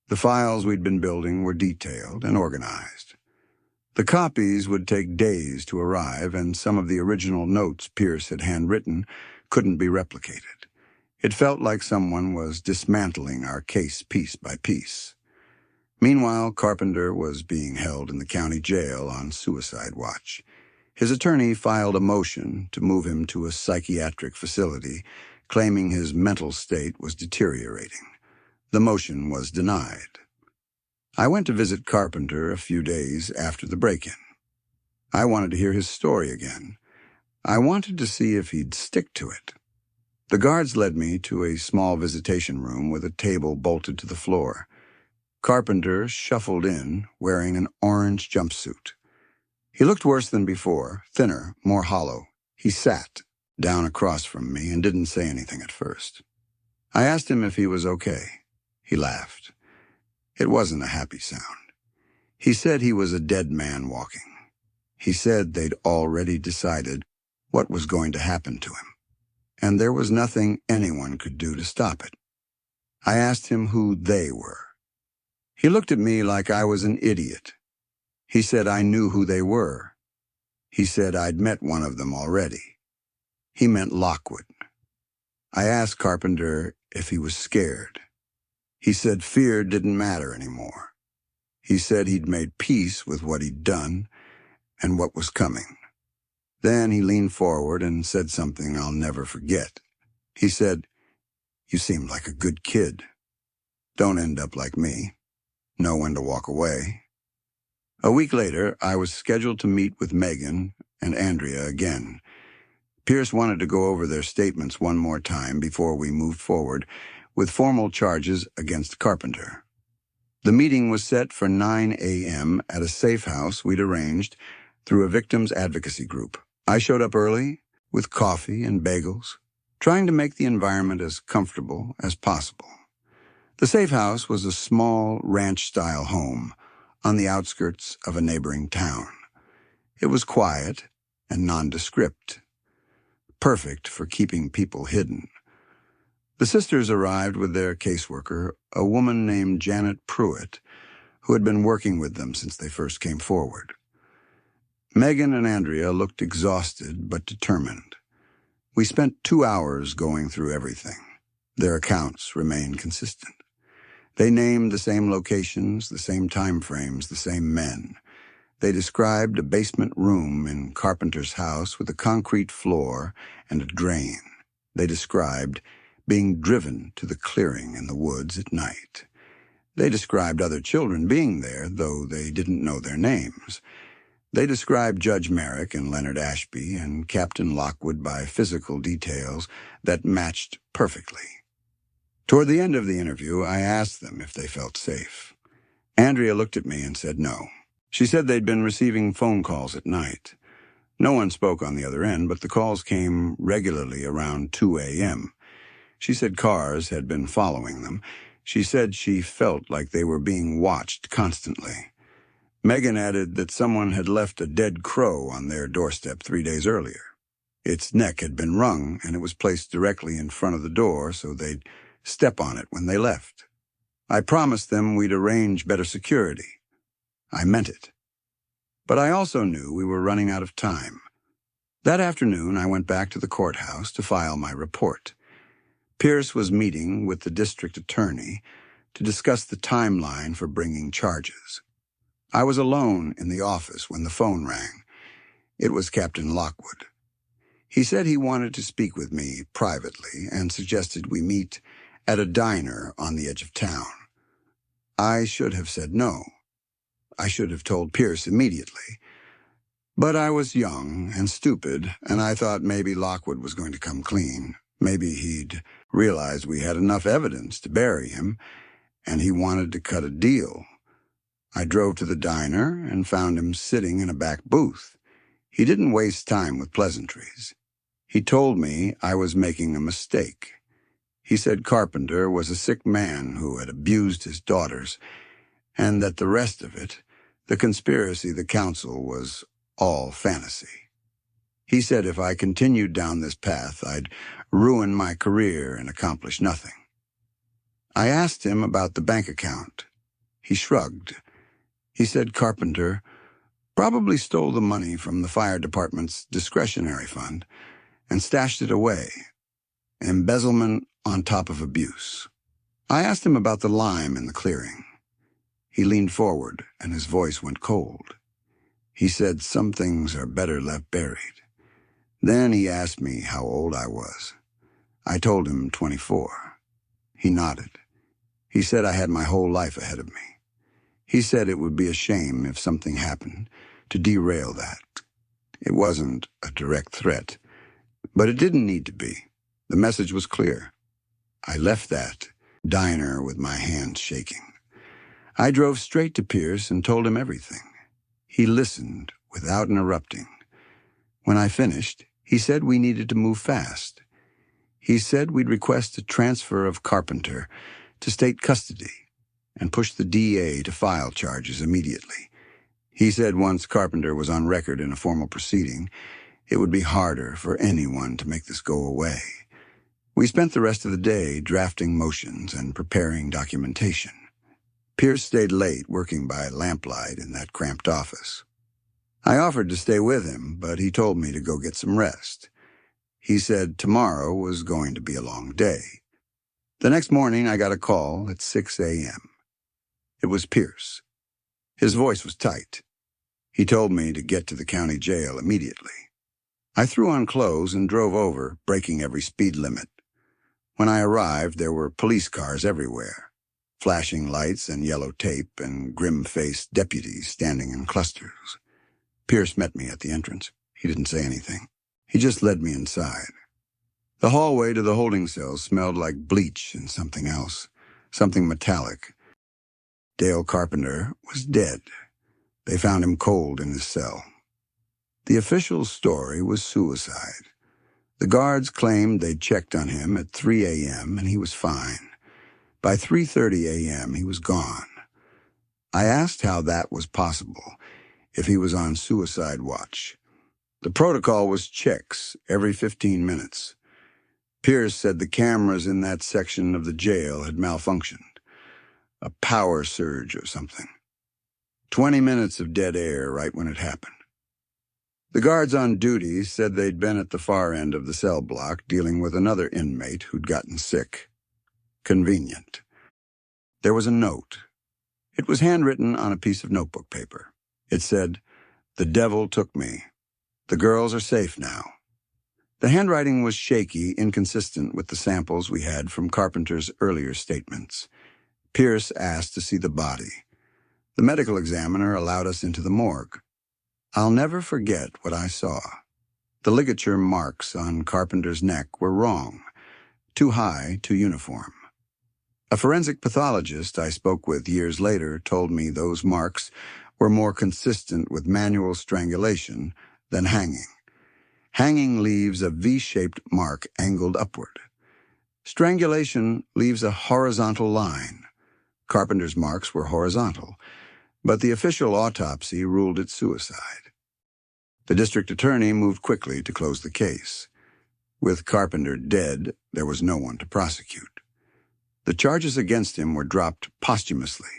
The files we'd been building were detailed and organized. The copies would take days to arrive, and some of the original notes Pierce had handwritten couldn't be replicated. It felt like someone was dismantling our case piece by piece. Meanwhile, Carpenter was being held in the county jail on suicide watch. His attorney filed a motion to move him to a psychiatric facility, claiming his mental state was deteriorating. The motion was denied. I went to visit Carpenter a few days after the break-in. I wanted to hear his story again. I wanted to see if he'd stick to it. The guards led me to a small visitation room with a table bolted to the floor. Carpenter shuffled in, wearing an orange jumpsuit. He looked worse than before, thinner, more hollow. He sat down across from me and didn't say anything at first. I asked him if he was okay. He laughed. It wasn't a happy sound. He said he was a dead man walking. He said they'd already decided what was going to happen to him, and there was nothing anyone could do to stop it. I asked him who they were. He looked at me like I was an idiot. He said I knew who they were. He said I'd met one of them already. He meant Lockwood. I asked Carpenter if he was scared. He said fear didn't matter anymore. He said he'd made peace with what he'd done and what was coming. Then he leaned forward and said something I'll never forget. He said, "You seem like a good kid. Don't end up like me. Know when to walk away." A week later, I was scheduled to meet with Megan and Andrea again. Pierce wanted to go over their statements one more time before we moved forward with formal charges against Carpenter. The meeting was set for 9 a.m. at a safe house we'd arranged through a victims advocacy group. I showed up early with coffee and bagels, trying to make the environment as comfortable as possible. The safe house was a small ranch-style home on the outskirts of a neighboring town. It was quiet and nondescript, perfect for keeping people hidden. The sisters arrived with their caseworker, a woman named Janet Pruitt, who had been working with them since they first came forward. Megan and Andrea looked exhausted but determined. We spent 2 hours going through everything. Their accounts remained consistent. They named the same locations, the same time frames, the same men. They described a basement room in Carpenter's house with a concrete floor and a drain. They described being driven to the clearing in the woods at night. They described other children being there, though they didn't know their names. They described Judge Merrick and Leonard Ashby and Captain Lockwood by physical details that matched perfectly. Toward the end of the interview, I asked them if they felt safe. Andrea looked at me and said no. She said they'd been receiving phone calls at night. No one spoke on the other end, but the calls came regularly around 2 a.m. She said cars had been following them. She said she felt like they were being watched constantly. Megan added that someone had left a dead crow on their doorstep 3 days earlier. Its neck had been wrung, and it was placed directly in front of the door so they'd step on it when they left. I promised them we'd arrange better security. I meant it. But I also knew we were running out of time. That afternoon, I went back to the courthouse to file my report. Pierce was meeting with the district attorney, to discuss the timeline for bringing charges. I was alone in the office when the phone rang. It was Captain Lockwood. He said he wanted to speak with me privately and suggested we meet at a diner on the edge of town. I should have said no. I should have told Pierce immediately. But I was young and stupid, and I thought maybe Lockwood was going to come clean. Maybe he'd realized we had enough evidence to bury him, and he wanted to cut a deal. I drove to the diner and found him sitting in a back booth. He didn't waste time with pleasantries. He told me I was making a mistake. He said Carpenter was a sick man who had abused his daughters, and that the rest of it, the conspiracy, the council, was all fantasy. He said if I continued down this path, I'd ruin my career and accomplish nothing. I asked him about the bank account. He shrugged. He said Carpenter probably stole the money from the fire department's discretionary fund and stashed it away. Embezzlement on top of abuse. I asked him about the lime in the clearing. He leaned forward, and his voice went cold. He said some things are better left buried. Then he asked me how old I was. I told him 24. He nodded. He said I had my whole life ahead of me. He said it would be a shame if something happened to derail that. It wasn't a direct threat, but it didn't need to be. The message was clear. I left that diner with my hands shaking. I drove straight to Pierce and told him everything. He listened without interrupting. When I finished, he said we needed to move fast. He said we'd request a transfer of Carpenter to state custody and push the DA to file charges immediately. He said once Carpenter was on record in a formal proceeding, it would be harder for anyone to make this go away. We spent the rest of the day drafting motions and preparing documentation. Pierce stayed late working by lamplight in that cramped office. I offered to stay with him, but he told me to go get some rest. He said tomorrow was going to be a long day. The next morning, I got a call at 6 a.m. It was Pierce. His voice was tight. He told me to get to the county jail immediately. I threw on clothes and drove over, breaking every speed limit. When I arrived, there were police cars everywhere, flashing lights and yellow tape, and grim-faced deputies standing in clusters. Pierce met me at the entrance. He didn't say anything. He just led me inside. The hallway to the holding cell smelled like bleach and something else, something metallic. Dale Carpenter was dead. They found him cold in his cell. The official story was suicide. The guards claimed they'd checked on him at 3 a.m. and he was fine. By 3:30 a.m., he was gone. I asked how that was possible, if he was on suicide watch. The protocol was checks every 15 minutes. Pierce said the cameras in that section of the jail had malfunctioned. A power surge or something. 20 minutes of dead air right when it happened. The guards on duty said they'd been at the far end of the cell block dealing with another inmate who'd gotten sick. Convenient. There was a note. It was handwritten on a piece of notebook paper. It said, "The devil took me. The girls are safe now." The handwriting was shaky, inconsistent with the samples we had from Carpenter's earlier statements. Pierce asked to see the body. The medical examiner allowed us into the morgue. I'll never forget what I saw. The ligature marks on Carpenter's neck were wrong. Too high, too uniform. A forensic pathologist I spoke with years later told me those marks were more consistent with manual strangulation than hanging. Hanging leaves a V-shaped mark angled upward. Strangulation leaves a horizontal line. Carpenter's marks were horizontal, but the official autopsy ruled it suicide. The district attorney moved quickly to close the case. With Carpenter dead, there was no one to prosecute. The charges against him were dropped posthumously.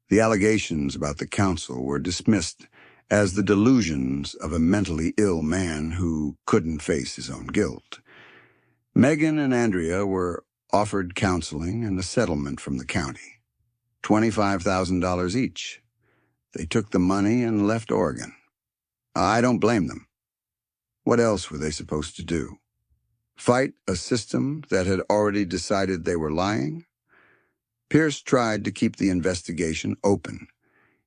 The allegations about the council were dismissed as the delusions of a mentally ill man who couldn't face his own guilt. Megan and Andrea were offered counseling and a settlement from the county. $25,000 each. They took the money and left Oregon. I don't blame them. What else were they supposed to do? Fight a system that had already decided they were lying? Pierce tried to keep the investigation open.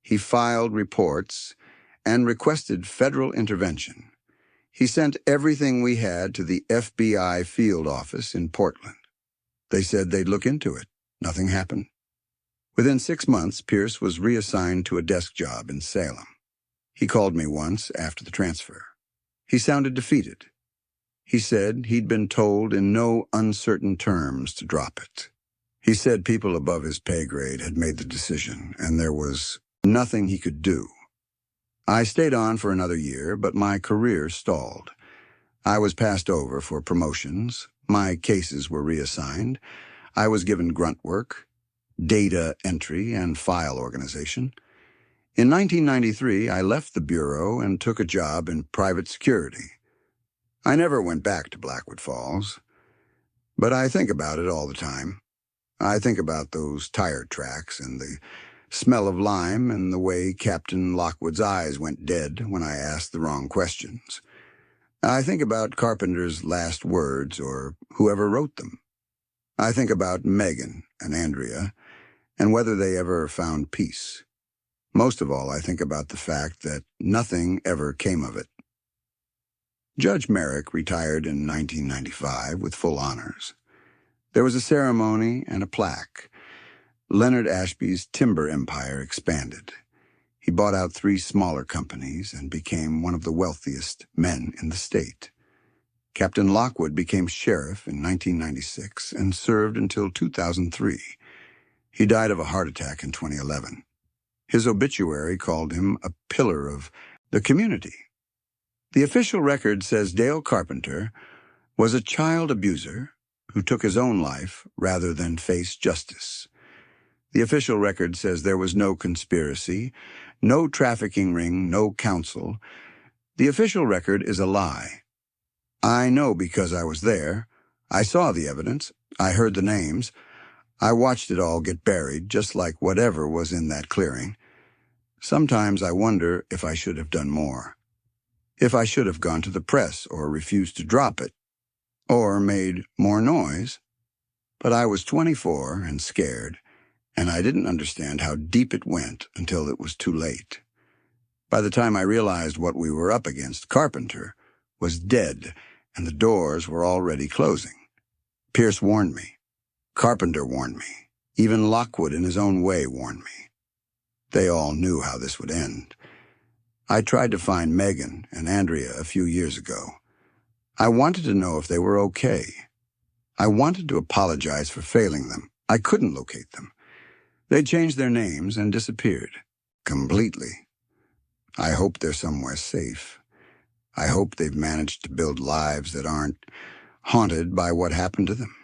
He filed reports and requested federal intervention. He sent everything we had to the FBI field office in Portland. They said they'd look into it. Nothing happened. Within 6 months, Pierce was reassigned to a desk job in Salem. He called me once after the transfer. He sounded defeated. He said he'd been told in no uncertain terms to drop it. He said people above his pay grade had made the decision, and there was nothing he could do. I stayed on for another year, but my career stalled. I was passed over for promotions. My cases were reassigned. I was given grunt work, data entry, and file organization. In 1993, I left the Bureau and took a job in private security. I never went back to Blackwood Falls, but I think about it all the time. I think about those tire tracks and the smell of lime and the way Captain Lockwood's eyes went dead when I asked the wrong questions. I think about Carpenter's last words or whoever wrote them. I think about Megan and Andrea and whether they ever found peace. Most of all, I think about the fact that nothing ever came of it. Judge Merrick retired in 1995 with full honors. There was a ceremony and a plaque. Leonard Ashby's timber empire expanded. He bought out 3 smaller companies and became one of the wealthiest men in the state. Captain Lockwood became sheriff in 1996 and served until 2003. He died of a heart attack in 2011. His obituary called him a pillar of the community. The official record says Dale Carpenter was a child abuser who took his own life rather than face justice. The official record says there was no conspiracy, no trafficking ring, no counsel. The official record is a lie. I know because I was there. I saw the evidence. I heard the names. I watched it all get buried, just like whatever was in that clearing. Sometimes I wonder if I should have done more. If I should have gone to the press or refused to drop it, or made more noise. But I was 24 and scared, and I didn't understand how deep it went until it was too late. By the time I realized what we were up against, Carpenter was dead, and the doors were already closing. Pierce warned me. Carpenter warned me. Even Lockwood in his own way warned me. They all knew how this would end. I tried to find Megan and Andrea a few years ago. I wanted to know if they were okay. I wanted to apologize for failing them. I couldn't locate them. They changed their names and disappeared. Completely. I hope they're somewhere safe. I hope they've managed to build lives that aren't haunted by what happened to them.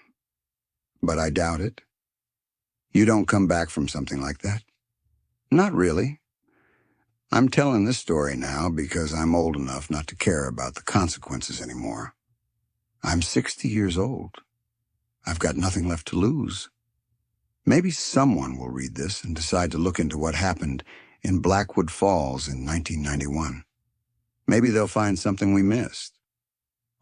But I doubt it. You don't come back from something like that? Not really. I'm telling this story now because I'm old enough not to care about the consequences anymore. I'm 60 years old. I've got nothing left to lose. Maybe someone will read this and decide to look into what happened in Blackwood Falls in 1991. Maybe they'll find something we missed.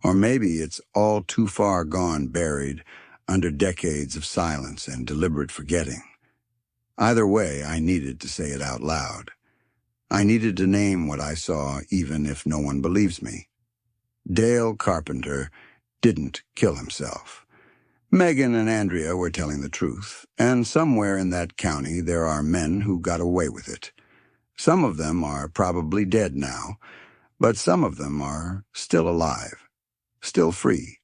Or maybe it's all too far gone buried under decades of silence and deliberate forgetting. Either way, I needed to say it out loud. I needed to name what I saw even if no one believes me. Dale Carpenter didn't kill himself. Megan and Andrea were telling the truth, and somewhere in that county there are men who got away with it. Some of them are probably dead now, but some of them are still alive, still free,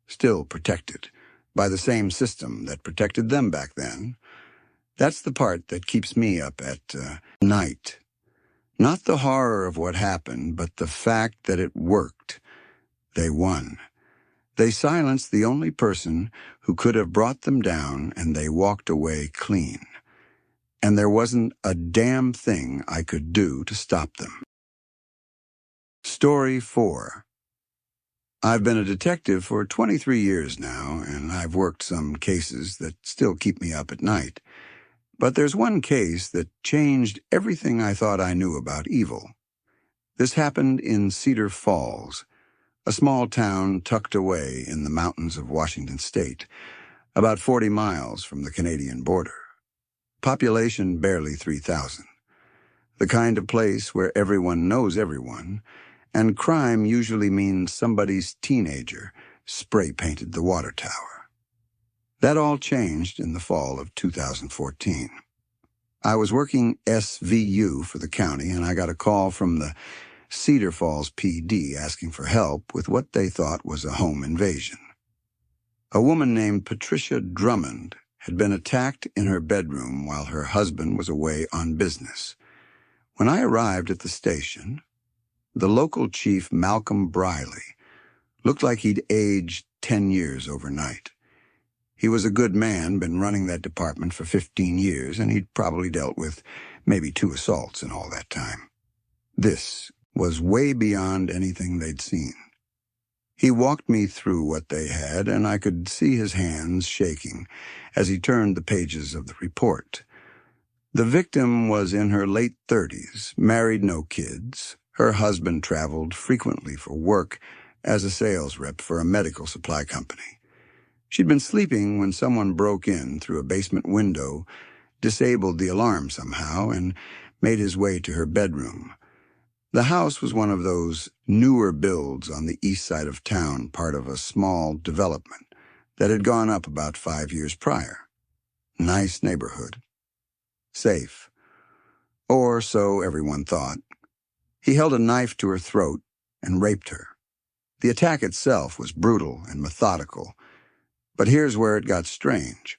still protected by the same system that protected them back then. That's the part that keeps me up at night. Not the horror of what happened, but the fact that it worked. They won. They silenced the only person who could have brought them down, and they walked away clean. And there wasn't a damn thing I could do to stop them. Story 4. I've been a detective for 23 years now, and I've worked some cases that still keep me up at night. But there's one case that changed everything I thought I knew about evil. This happened in Cedar Falls, a small town tucked away in the mountains of Washington State, about 40 miles from the Canadian border. Population barely 3,000. The kind of place where everyone knows everyone, and crime usually means somebody's teenager spray-painted the water tower. That all changed in the fall of 2014. I was working SVU for the county, and I got a call from the Cedar Falls PD asking for help with what they thought was a home invasion. A woman named Patricia Drummond had been attacked in her bedroom while her husband was away on business. When I arrived at the station, the local chief, Malcolm Briley, looked like he'd aged 10 years overnight. He was a good man, been running that department for 15 years, and he'd probably dealt with maybe 2 assaults in all that time. This was way beyond anything they'd seen. He walked me through what they had, and I could see his hands shaking as he turned the pages of the report. The victim was in her late 30s, married, no kids. Her husband traveled frequently for work as a sales rep for a medical supply company. She'd been sleeping when someone broke in through a basement window, disabled the alarm somehow, and made his way to her bedroom. The house was one of those newer builds on the east side of town, part of a small development that had gone up about 5 years prior. Nice neighborhood. Safe. Or so everyone thought. He held a knife to her throat and raped her. The attack itself was brutal and methodical, but here's where it got strange.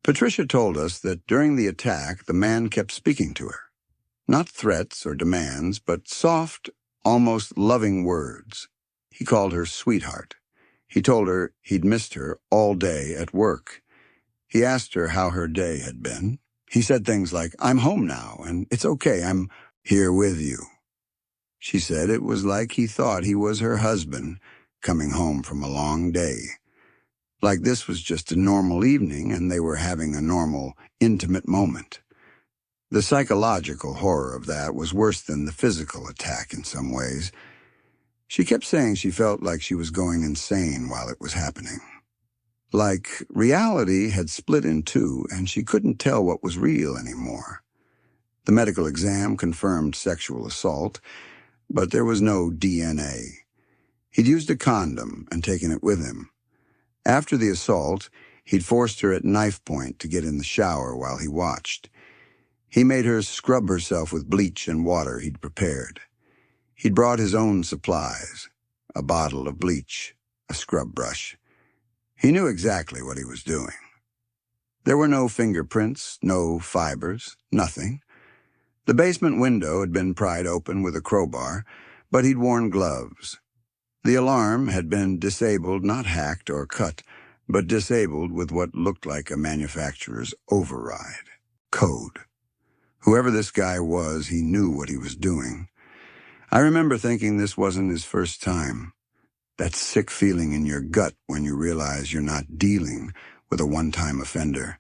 Patricia told us that during the attack, the man kept speaking to her. Not threats or demands, but soft, almost loving words. He called her sweetheart. He told her he'd missed her all day at work. He asked her how her day had been. He said things like, "I'm home now, and it's okay, I'm here with you." She said it was like he thought he was her husband coming home from a long day. Like this was just a normal evening and they were having a normal, intimate moment. The psychological horror of that was worse than the physical attack in some ways. She kept saying she felt like she was going insane while it was happening. Like reality had split in two and she couldn't tell what was real anymore. The medical exam confirmed sexual assault, but there was no DNA. He'd used a condom and taken it with him. After the assault, he'd forced her at knife point to get in the shower while he watched. He made her scrub herself with bleach and water he'd prepared. He'd brought his own supplies, a bottle of bleach, a scrub brush. He knew exactly what he was doing. There were no fingerprints, no fibers, nothing. The basement window had been pried open with a crowbar, but he'd worn gloves. The alarm had been disabled, not hacked or cut, but disabled with what looked like a manufacturer's override. Code. Whoever this guy was, he knew what he was doing. I remember thinking this wasn't his first time. That sick feeling in your gut when you realize you're not dealing with a one-time offender.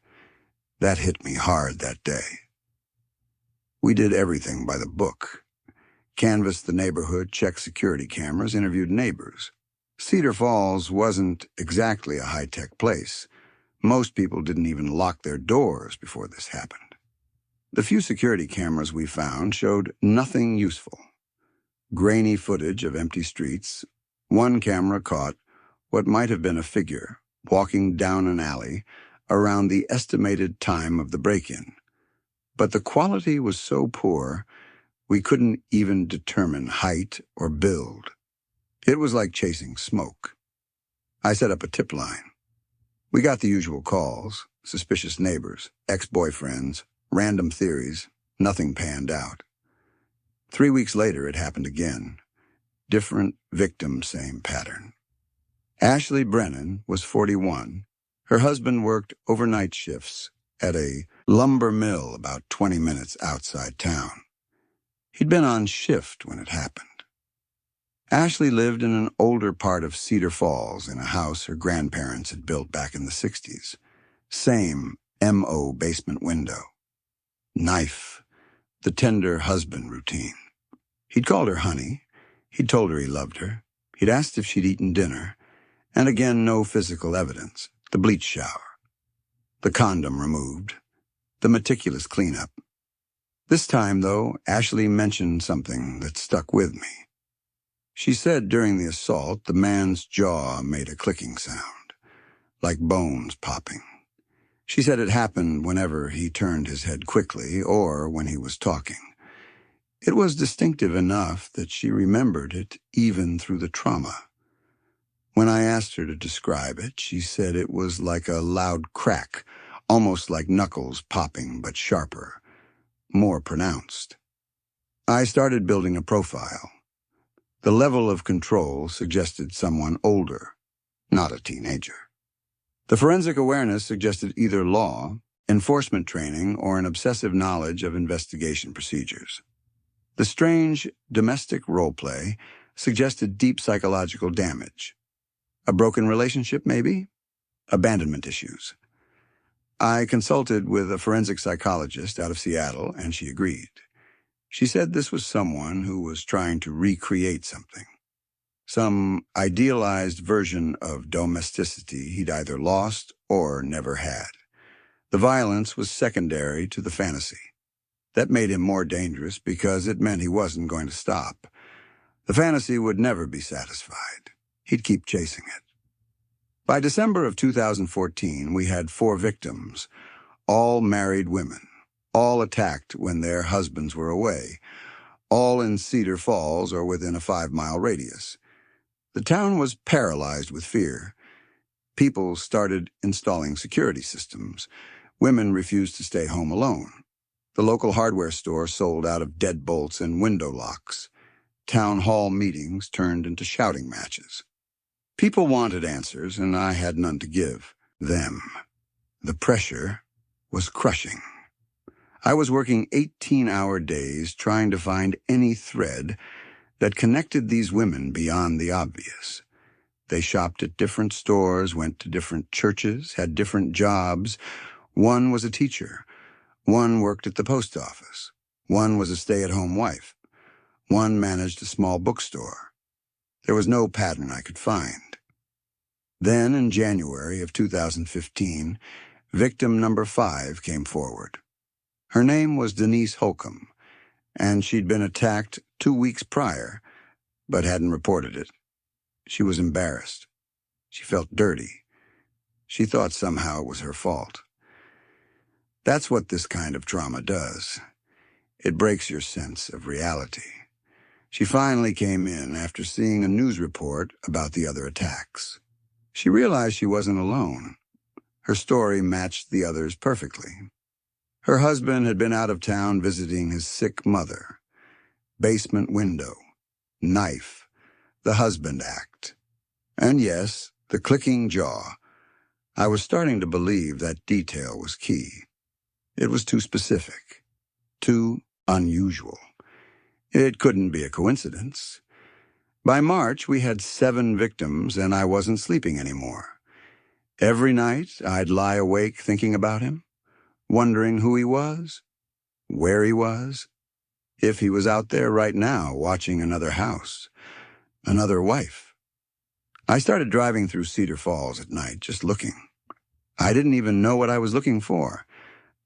That hit me hard that day. We did everything by the book. Canvassed the neighborhood, checked security cameras, interviewed neighbors. Cedar Falls wasn't exactly a high-tech place. Most people didn't even lock their doors before this happened. The few security cameras we found showed nothing useful. Grainy footage of empty streets. One camera caught what might have been a figure walking down an alley around the estimated time of the break-in. But the quality was so poor, we couldn't even determine height or build. It was like chasing smoke. I set up a tip line. We got the usual calls, suspicious neighbors, ex-boyfriends, random theories. Nothing panned out. 3 weeks later, it happened again. Different victim, same pattern. Ashley Brennan was 41. Her husband worked overnight shifts at a lumber mill about 20 minutes outside town. He'd been on shift when it happened. Ashley lived in an older part of Cedar Falls in a house her grandparents had built back in the 60s. Same M.O. basement window. Knife. The tender husband routine. He'd called her honey. He'd told her he loved her. He'd asked if she'd eaten dinner. And again, no physical evidence. The bleach shower. The condom removed. The meticulous cleanup. This time, though, Ashley mentioned something that stuck with me. She said during the assault, the man's jaw made a clicking sound, like bones popping. She said it happened whenever he turned his head quickly or when he was talking. It was distinctive enough that she remembered it even through the trauma. When I asked her to describe it, she said it was like a loud crack, almost like knuckles popping, but sharper, more pronounced. I started building a profile. The level of control suggested someone older, not a teenager. The forensic awareness suggested either law, enforcement training, or an obsessive knowledge of investigation procedures. The strange domestic roleplay suggested deep psychological damage. A broken relationship, maybe? Abandonment issues. I consulted with a forensic psychologist out of Seattle, and she agreed. She said this was someone who was trying to recreate something. Some idealized version of domesticity he'd either lost or never had. The violence was secondary to the fantasy. That made him more dangerous because it meant he wasn't going to stop. The fantasy would never be satisfied. He'd keep chasing it. By December of 2014, we had 4 victims, all married women, all attacked when their husbands were away, all in Cedar Falls or within a 5-mile radius. The town was paralyzed with fear. People started installing security systems. Women refused to stay home alone. The local hardware store sold out of deadbolts and window locks. Town hall meetings turned into shouting matches. People wanted answers, and I had none to give them. The pressure was crushing. I was working 18-hour days trying to find any thread that connected these women beyond the obvious. They shopped at different stores, went to different churches, had different jobs. One was a teacher. One worked at the post office. One was a stay-at-home wife. One managed a small bookstore. There was no pattern I could find. Then, in January of 2015, victim number 5 came forward. Her name was Denise Holcomb, and she'd been attacked 2 weeks prior, but hadn't reported it. She was embarrassed. She felt dirty. She thought somehow it was her fault. That's what this kind of trauma does. It breaks your sense of reality. She finally came in after seeing a news report about the other attacks. She realized she wasn't alone. Her story matched the others perfectly. Her husband had been out of town visiting his sick mother. Basement window. Knife. The husband act. And yes, the clicking jaw. I was starting to believe that detail was key. It was too specific. Too unusual. It couldn't be a coincidence. By March, we had 7 victims, and I wasn't sleeping anymore. Every night, I'd lie awake thinking about him, wondering who he was, where he was, if he was out there right now watching another house, another wife. I started driving through Cedar Falls at night, just looking. I didn't even know what I was looking for.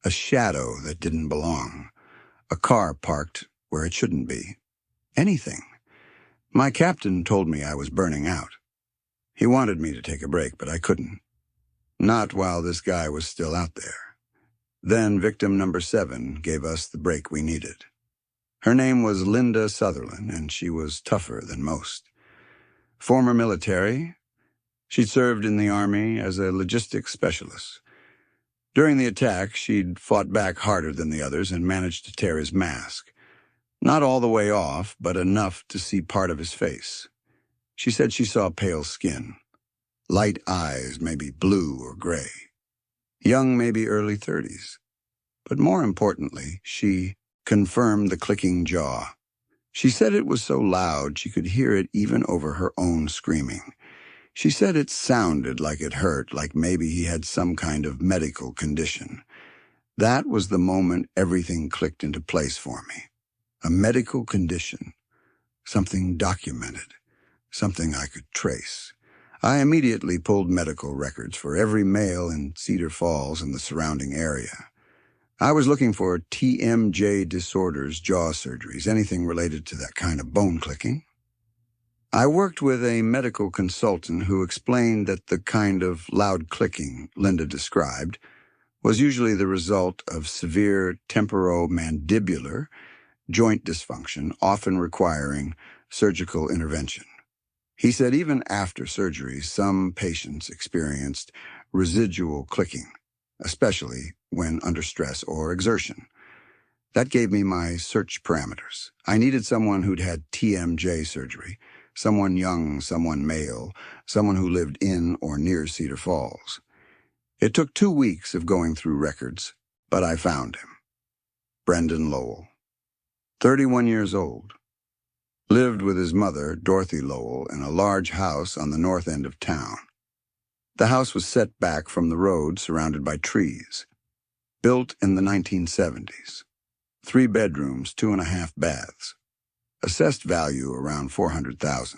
A shadow that didn't belong. A car parked where it shouldn't be. Anything. My captain told me I was burning out. He wanted me to take a break, but I couldn't. Not while this guy was still out there. Then victim number 7 gave us the break we needed. Her name was Linda Sutherland, and she was tougher than most. Former military, she'd served in the Army as a logistics specialist. During the attack, she'd fought back harder than the others and managed to tear his mask. Not all the way off, but enough to see part of his face. She said she saw pale skin. Light eyes, maybe blue or gray. Young, maybe early 30s. But more importantly, she confirmed the clicking jaw. She said it was so loud she could hear it even over her own screaming. She said it sounded like it hurt, like maybe he had some kind of medical condition. That was the moment everything clicked into place for me. A medical condition. Something documented. Something I could trace. I immediately pulled medical records for every male in Cedar Falls and the surrounding area. I was looking for TMJ disorders, jaw surgeries, anything related to that kind of bone clicking. I worked with a medical consultant who explained that the kind of loud clicking Linda described was usually the result of severe temporomandibular joint dysfunction, often requiring surgical intervention. He said even after surgery, some patients experienced residual clicking, especially when under stress or exertion. That gave me my search parameters. I needed someone who'd had TMJ surgery, someone young, someone male, someone who lived in or near Cedar Falls. It took 2 weeks of going through records, but I found him. Brendan Lowell. 31 years old. Lived with his mother, Dorothy Lowell, in a large house on the north end of town. The house was set back from the road, surrounded by trees. Built in the 1970s. 3 bedrooms, 2.5 baths. Assessed value around $400,000.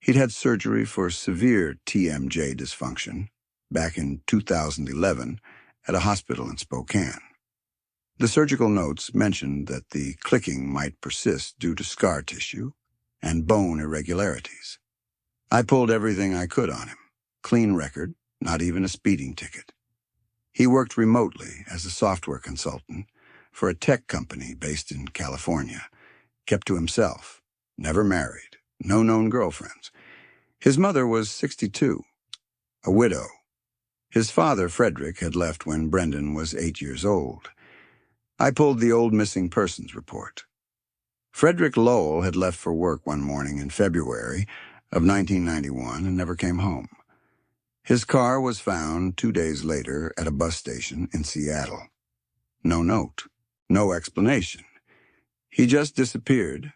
He'd had surgery for severe TMJ dysfunction back in 2011 at a hospital in Spokane. The surgical notes mentioned that the clicking might persist due to scar tissue and bone irregularities. I pulled everything I could on him. Clean record, not even a speeding ticket. He worked remotely as a software consultant for a tech company based in California. Kept to himself, never married, no known girlfriends. His mother was 62, a widow. His father, Frederick, had left when Brendan was 8 years old. I pulled the old missing persons report. Frederick Lowell had left for work one morning in February of 1991 and never came home. His car was found 2 days later at a bus station in Seattle. No note, no explanation. He just disappeared.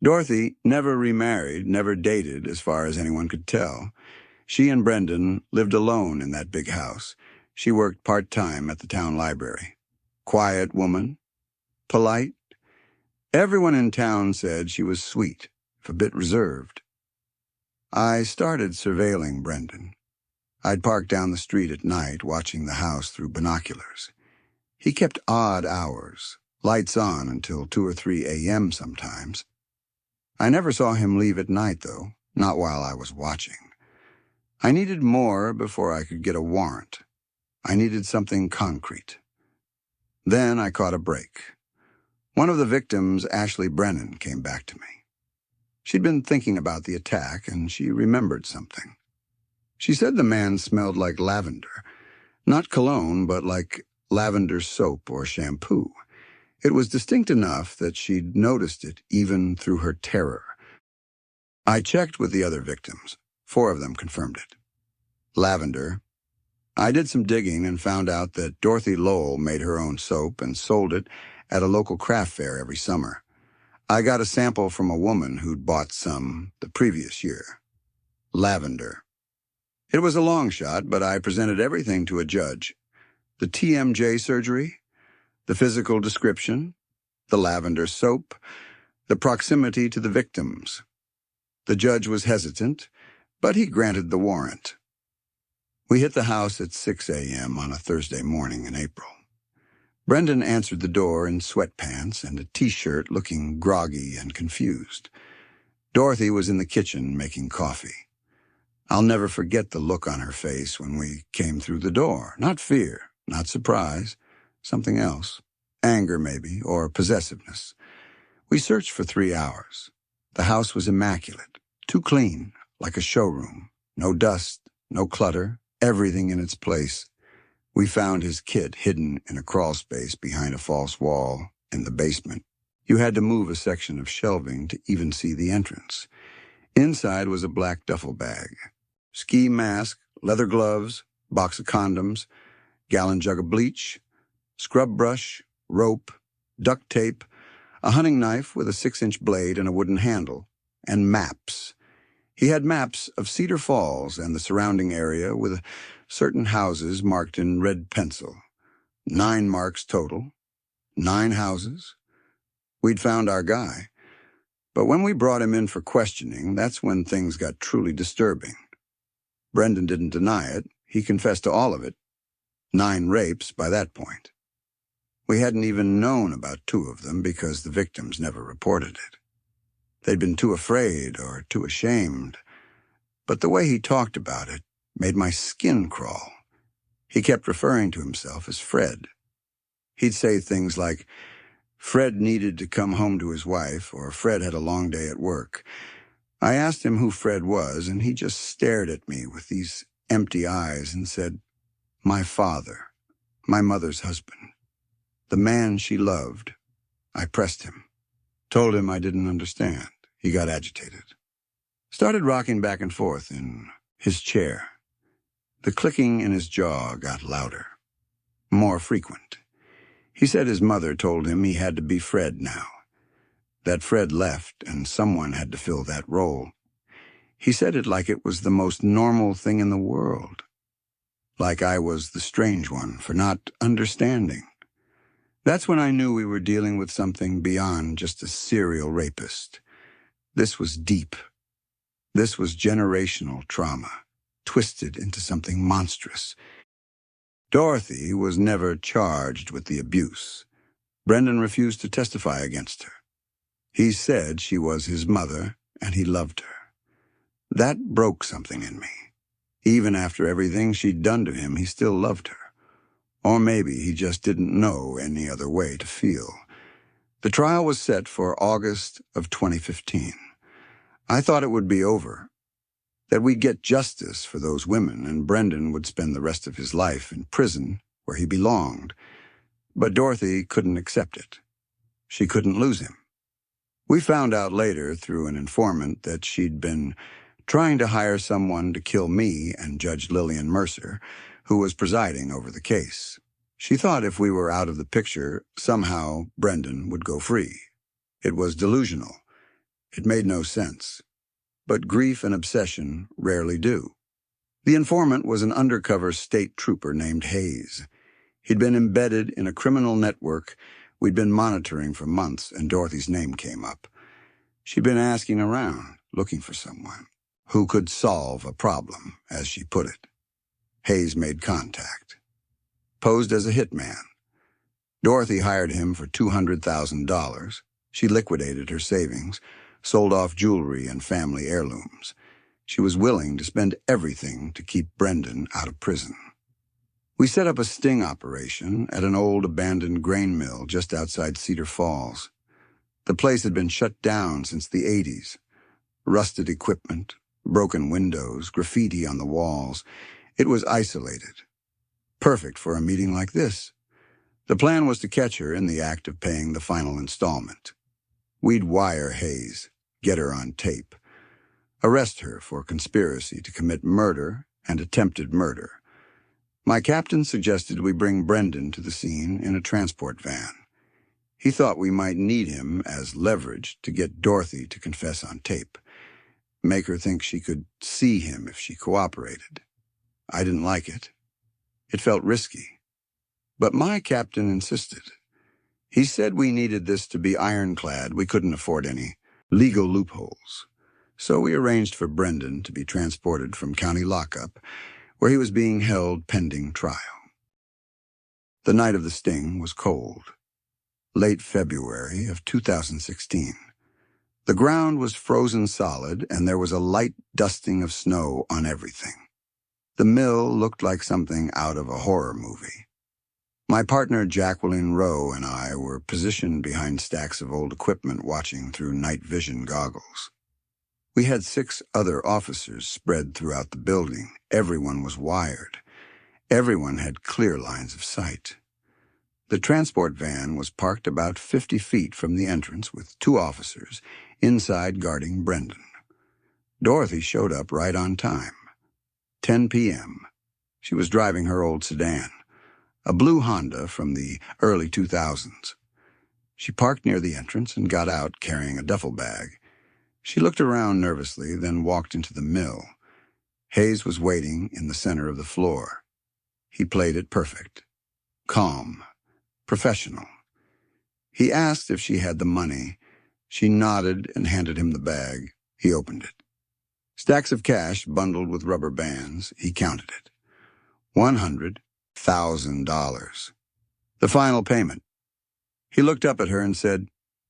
Dorothy never remarried, never dated as far as anyone could tell. She and Brendan lived alone in that big house. She worked part-time at the town library. Quiet woman, polite. Everyone in town said she was sweet, if a bit reserved. I started surveilling Brendan. I'd park down the street at night, watching the house through binoculars. He kept odd hours, lights on until 2 or 3 a.m. sometimes. I never saw him leave at night, though, not while I was watching. I needed more before I could get a warrant. I needed something concrete. Then I caught a break. One of the victims, Ashley Brennan, came back to me. She'd been thinking about the attack, and she remembered something. She said the man smelled like lavender. Not cologne, but like lavender soap or shampoo. It was distinct enough that she'd noticed it even through her terror. I checked with the other victims. 4 of them confirmed it. Lavender. I did some digging and found out that Dorothy Lowell made her own soap and sold it at a local craft fair every summer. I got a sample from a woman who'd bought some the previous year. Lavender. It was a long shot, but I presented everything to a judge. The TMJ surgery, the physical description, the lavender soap, the proximity to the victims. The judge was hesitant, but he granted the warrant. We hit the house at 6 a.m. on a Thursday morning in April. Brendan answered the door in sweatpants and a T-shirt, looking groggy and confused. Dorothy was in the kitchen making coffee. I'll never forget the look on her face when we came through the door. Not fear, not surprise, something else. Anger, maybe, or possessiveness. We searched for 3 hours. The house was immaculate, too clean, like a showroom. No dust, no clutter, everything in its place. We found his kit hidden in a crawl space behind a false wall in the basement. You had to move a section of shelving to even see the entrance. Inside was a black duffel bag. Ski mask, leather gloves, box of condoms, gallon jug of bleach, scrub brush, rope, duct tape, a hunting knife with a 6-inch blade and a wooden handle, and maps. He had maps of Cedar Falls and the surrounding area with certain houses marked in red pencil. 9 marks total. 9 houses. We'd found our guy. But when we brought him in for questioning, that's when things got truly disturbing. Brendan didn't deny it. He confessed to all of it. 9 rapes by that point. We hadn't even known about 2 of them because the victims never reported it. They'd been too afraid or too ashamed. But the way he talked about it made my skin crawl. He kept referring to himself as Fred. He'd say things like, Fred needed to come home to his wife, or Fred had a long day at work. I asked him who Fred was, and he just stared at me with these empty eyes and said, my father, my mother's husband, the man she loved. I pressed him, told him I didn't understand. He got agitated. Started rocking back and forth in his chair. The clicking in his jaw got louder, more frequent. He said his mother told him he had to be Fred now, that Fred left and someone had to fill that role. He said it like it was the most normal thing in the world, like I was the strange one for not understanding. That's when I knew we were dealing with something beyond just a serial rapist. This was deep. This was generational trauma, twisted into something monstrous. Dorothy was never charged with the abuse. Brendan refused to testify against her. He said she was his mother and he loved her. That broke something in me. Even after everything she'd done to him, he still loved her. Or maybe he just didn't know any other way to feel. The trial was set for August of 2015. I thought it would be over, that we'd get justice for those women and Brendan would spend the rest of his life in prison where he belonged. But Dorothy couldn't accept it. She couldn't lose him. We found out later through an informant that she'd been trying to hire someone to kill me and Judge Lillian Mercer, who was presiding over the case. She thought if we were out of the picture, somehow Brendan would go free. It was delusional. It made no sense. But grief and obsession rarely do. The informant was an undercover state trooper named Hayes. He'd been embedded in a criminal network we'd been monitoring for months, and Dorothy's name came up. She'd been asking around, looking for someone who could solve a problem, as she put it. Hayes made contact. Posed as a hitman. Dorothy hired him for $200,000. She liquidated her savings, sold off jewelry and family heirlooms. She was willing to spend everything to keep Brendan out of prison. We set up a sting operation at an old abandoned grain mill just outside Cedar Falls. The place had been shut down since the 80s. Rusted equipment, broken windows, graffiti on the walls. It was isolated. Perfect for a meeting like this. The plan was to catch her in the act of paying the final installment. We'd wire Hayes, get her on tape, arrest her for conspiracy to commit murder and attempted murder. My captain suggested we bring Brendan to the scene in a transport van. He thought we might need him as leverage to get Dorothy to confess on tape, make her think she could see him if she cooperated. I didn't like it. It felt risky. But my captain insisted. He said we needed this to be ironclad. We couldn't afford any legal loopholes. So we arranged for Brendan to be transported from county lockup, where he was being held pending trial. The night of the sting was cold. Late February of 2016. The ground was frozen solid, and there was a light dusting of snow on everything. The mill looked like something out of a horror movie. My partner Jacqueline Rowe and I were positioned behind stacks of old equipment watching through night vision goggles. We had 6 other officers spread throughout the building. Everyone was wired. Everyone had clear lines of sight. The transport van was parked about 50 feet from the entrance with 2 officers inside guarding Brendan. Dorothy showed up right on time. 10 p.m. She was driving her old sedan, a blue Honda from the early 2000s. She parked near the entrance and got out carrying a duffel bag. She looked around nervously, then walked into the mill. Hayes was waiting in the center of the floor. He played it perfect. Calm. Professional. He asked if she had the money. She nodded and handed him the bag. He opened it. Stacks of cash bundled with rubber bands. He counted it. $100,000. The final payment. He looked up at her and said,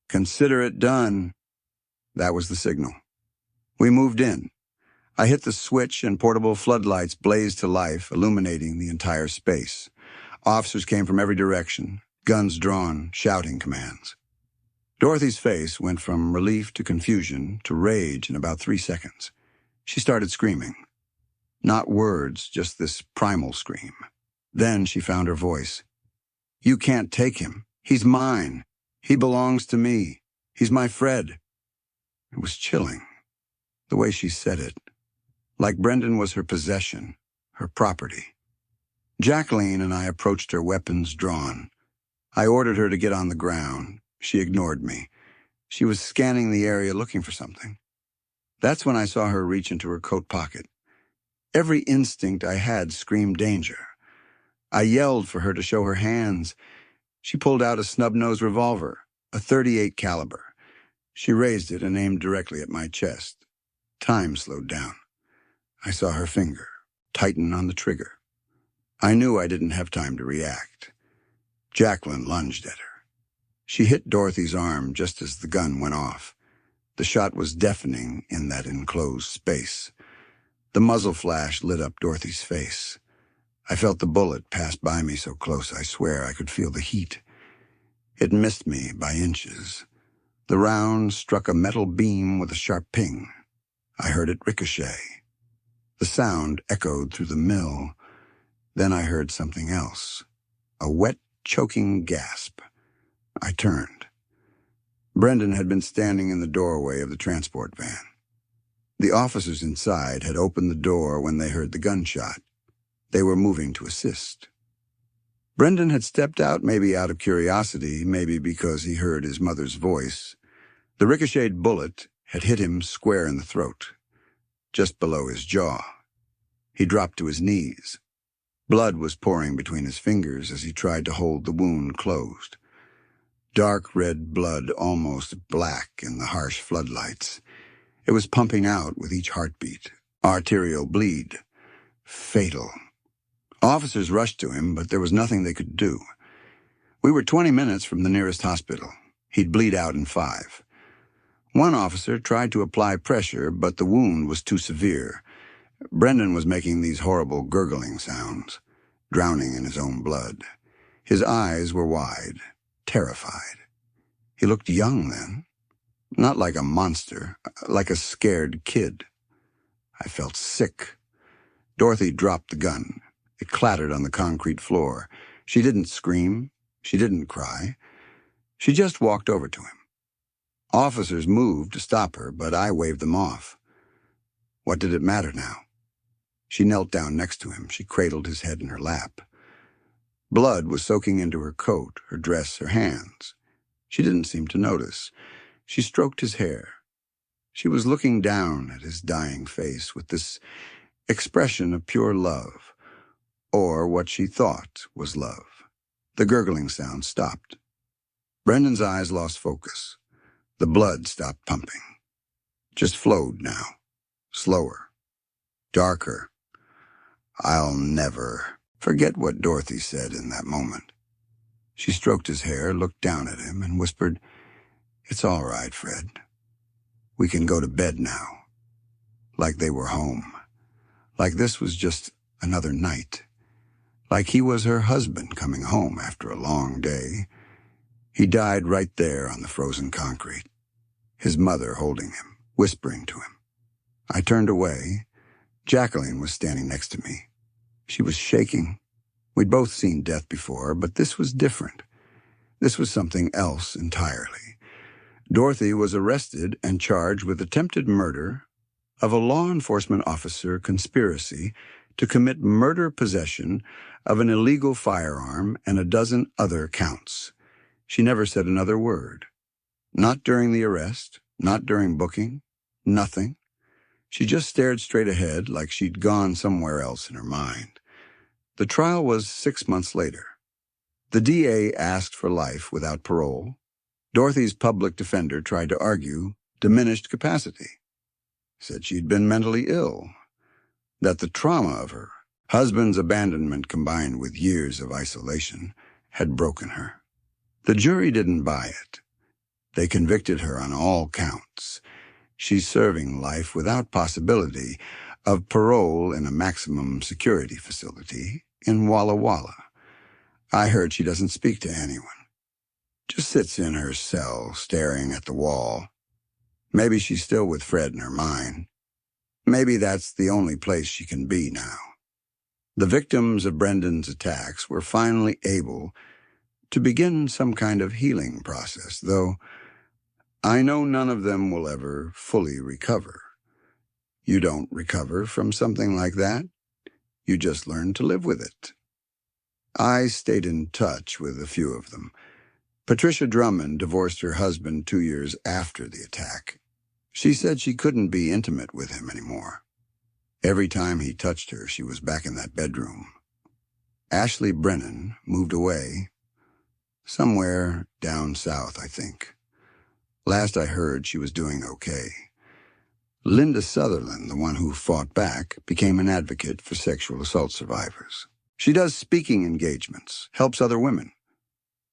"Consider it done." That was the signal. We moved in. I hit the switch and portable floodlights blazed to life, illuminating the entire space. Officers came from every direction, guns drawn, shouting commands. Dorothy's face went from relief to confusion to rage in about 3 seconds. She started screaming. Not words, just this primal scream. Then she found her voice. "You can't take him. He's mine. He belongs to me. He's my Fred." It was chilling, the way she said it. Like Brendan was her possession, her property. Jacqueline and I approached her, weapons drawn. I ordered her to get on the ground. She ignored me. She was scanning the area looking for something. That's when I saw her reach into her coat pocket. Every instinct I had screamed danger. I yelled for her to show her hands. She pulled out a snub-nosed revolver, a .38 caliber. She raised it and aimed directly at my chest. Time slowed down. I saw her finger tighten on the trigger. I knew I didn't have time to react. Jacqueline lunged at her. She hit Dorothy's arm just as the gun went off. The shot was deafening in that enclosed space. The muzzle flash lit up Dorothy's face. I felt the bullet pass by me so close I swear I could feel the heat. It missed me by inches. The round struck a metal beam with a sharp ping. I heard it ricochet. The sound echoed through the mill. Then I heard something else. A wet, choking gasp. I turned. Brendan had been standing in the doorway of the transport van. The officers inside had opened the door when they heard the gunshot. They were moving to assist. Brendan had stepped out, maybe out of curiosity, maybe because he heard his mother's voice. The ricocheted bullet had hit him square in the throat, just below his jaw. He dropped to his knees. Blood was pouring between his fingers as he tried to hold the wound closed. Dark red blood, almost black in the harsh floodlights. It was pumping out with each heartbeat. Arterial bleed. Fatal. Officers rushed to him, but there was nothing they could do. We were 20 minutes from the nearest hospital. He'd bleed out in 5. One officer tried to apply pressure, but the wound was too severe. Brendan was making these horrible gurgling sounds, drowning in his own blood. His eyes were wide, terrified. He looked young then. Not like a monster, like a scared kid. I felt sick. Dorothy dropped the gun. It clattered on the concrete floor. She didn't scream. She didn't cry. She just walked over to him. Officers moved to stop her, but I waved them off. What did it matter now? She knelt down next to him. She cradled his head in her lap. Blood was soaking into her coat, her dress, her hands. She didn't seem to notice. She stroked his hair. She was looking down at his dying face with this expression of pure love, or what she thought was love. The gurgling sound stopped. Brendan's eyes lost focus. The blood stopped pumping. Just flowed now. Slower. Darker. I'll never forget what Dorothy said in that moment. She stroked his hair, looked down at him, and whispered, "It's all right, Fred. We can go to bed now." Like they were home. Like this was just another night. Like he was her husband coming home after a long day. He died right there on the frozen concrete. His mother holding him, whispering to him. I turned away. Jacqueline was standing next to me. She was shaking. We'd both seen death before, but this was different. This was something else entirely. Dorothy was arrested and charged with attempted murder of a law enforcement officer conspiracy to commit murder possession of an illegal firearm and a dozen other counts. She never said another word. Not during the arrest, not during booking, nothing. She just stared straight ahead like she'd gone somewhere else in her mind. The trial was 6 months later. The DA asked for life without parole. Dorothy's public defender tried to argue diminished capacity. Said she'd been mentally ill, that the trauma of her husband's abandonment combined with years of isolation had broken her. The jury didn't buy it. They convicted her on all counts. She's serving life without possibility of parole in a maximum security facility in Walla Walla. I heard she doesn't speak to anyone. Just sits in her cell staring at the wall. Maybe she's still with Fred in her mind. Maybe that's the only place she can be now. The victims of Brendan's attacks were finally able to begin some kind of healing process, though I know none of them will ever fully recover. You don't recover from something like that. You just learn to live with it. I stayed in touch with a few of them. Patricia Drummond divorced her husband 2 years after the attack. She said she couldn't be intimate with him anymore. Every time he touched her, she was back in that bedroom. Ashley Brennan moved away, somewhere down south, I think. Last I heard, she was doing okay. Linda Sutherland, the one who fought back, became an advocate for sexual assault survivors. She does speaking engagements, helps other women.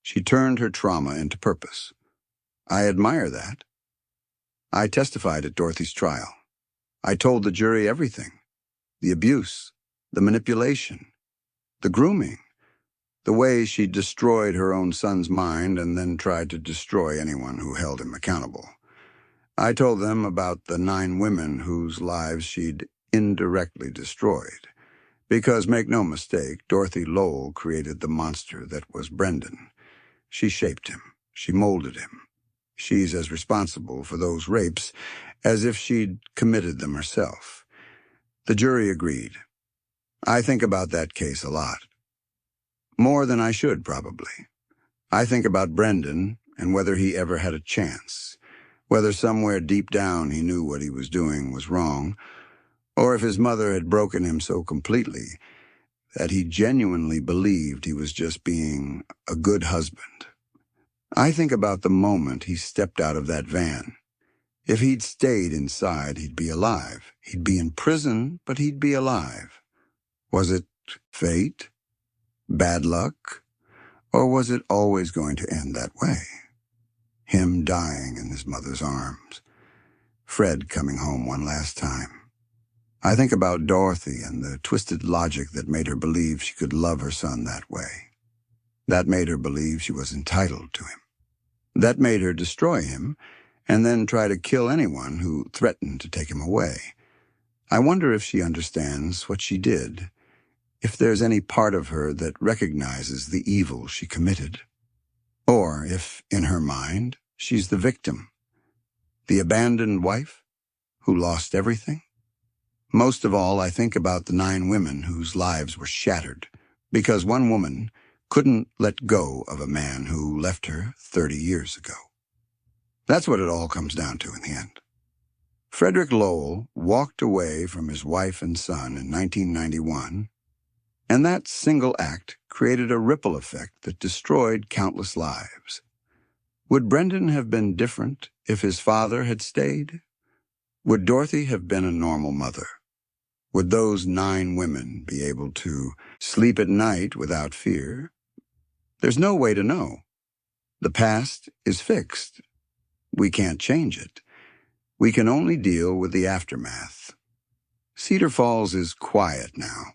She turned her trauma into purpose. I admire that. I testified at Dorothy's trial. I told the jury everything. The abuse, the manipulation, the grooming, the way she destroyed her own son's mind and then tried to destroy anyone who held him accountable. I told them about the 9 women whose lives she'd indirectly destroyed. Because, make no mistake, Dorothy Lowell created the monster that was Brendan. She shaped him. She molded him. She's as responsible for those rapes as if she'd committed them herself. The jury agreed. I think about that case a lot. More than I should, probably. I think about Brendan and whether he ever had a chance, whether somewhere deep down he knew what he was doing was wrong, or if his mother had broken him so completely that he genuinely believed he was just being a good husband. I think about the moment he stepped out of that van. If he'd stayed inside, he'd be alive. He'd be in prison, but he'd be alive. Was it fate? Bad luck? Or was it always going to end that way? Him dying in his mother's arms. Fred coming home one last time. I think about Dorothy and the twisted logic that made her believe she could love her son that way. That made her believe she was entitled to him. That made her destroy him and then try to kill anyone who threatened to take him away. I wonder if she understands what she did, if there's any part of her that recognizes the evil she committed. Or if, in her mind, she's the victim, the abandoned wife who lost everything. Most of all, I think about the 9 women whose lives were shattered because one woman couldn't let go of a man who left her 30 years ago. That's what it all comes down to in the end. Frederick Lowell walked away from his wife and son in 1991, and that single act created a ripple effect that destroyed countless lives. Would Brendan have been different if his father had stayed? Would Dorothy have been a normal mother? Would those 9 women be able to sleep at night without fear? There's no way to know. The past is fixed. We can't change it. We can only deal with the aftermath. Cedar Falls is quiet now.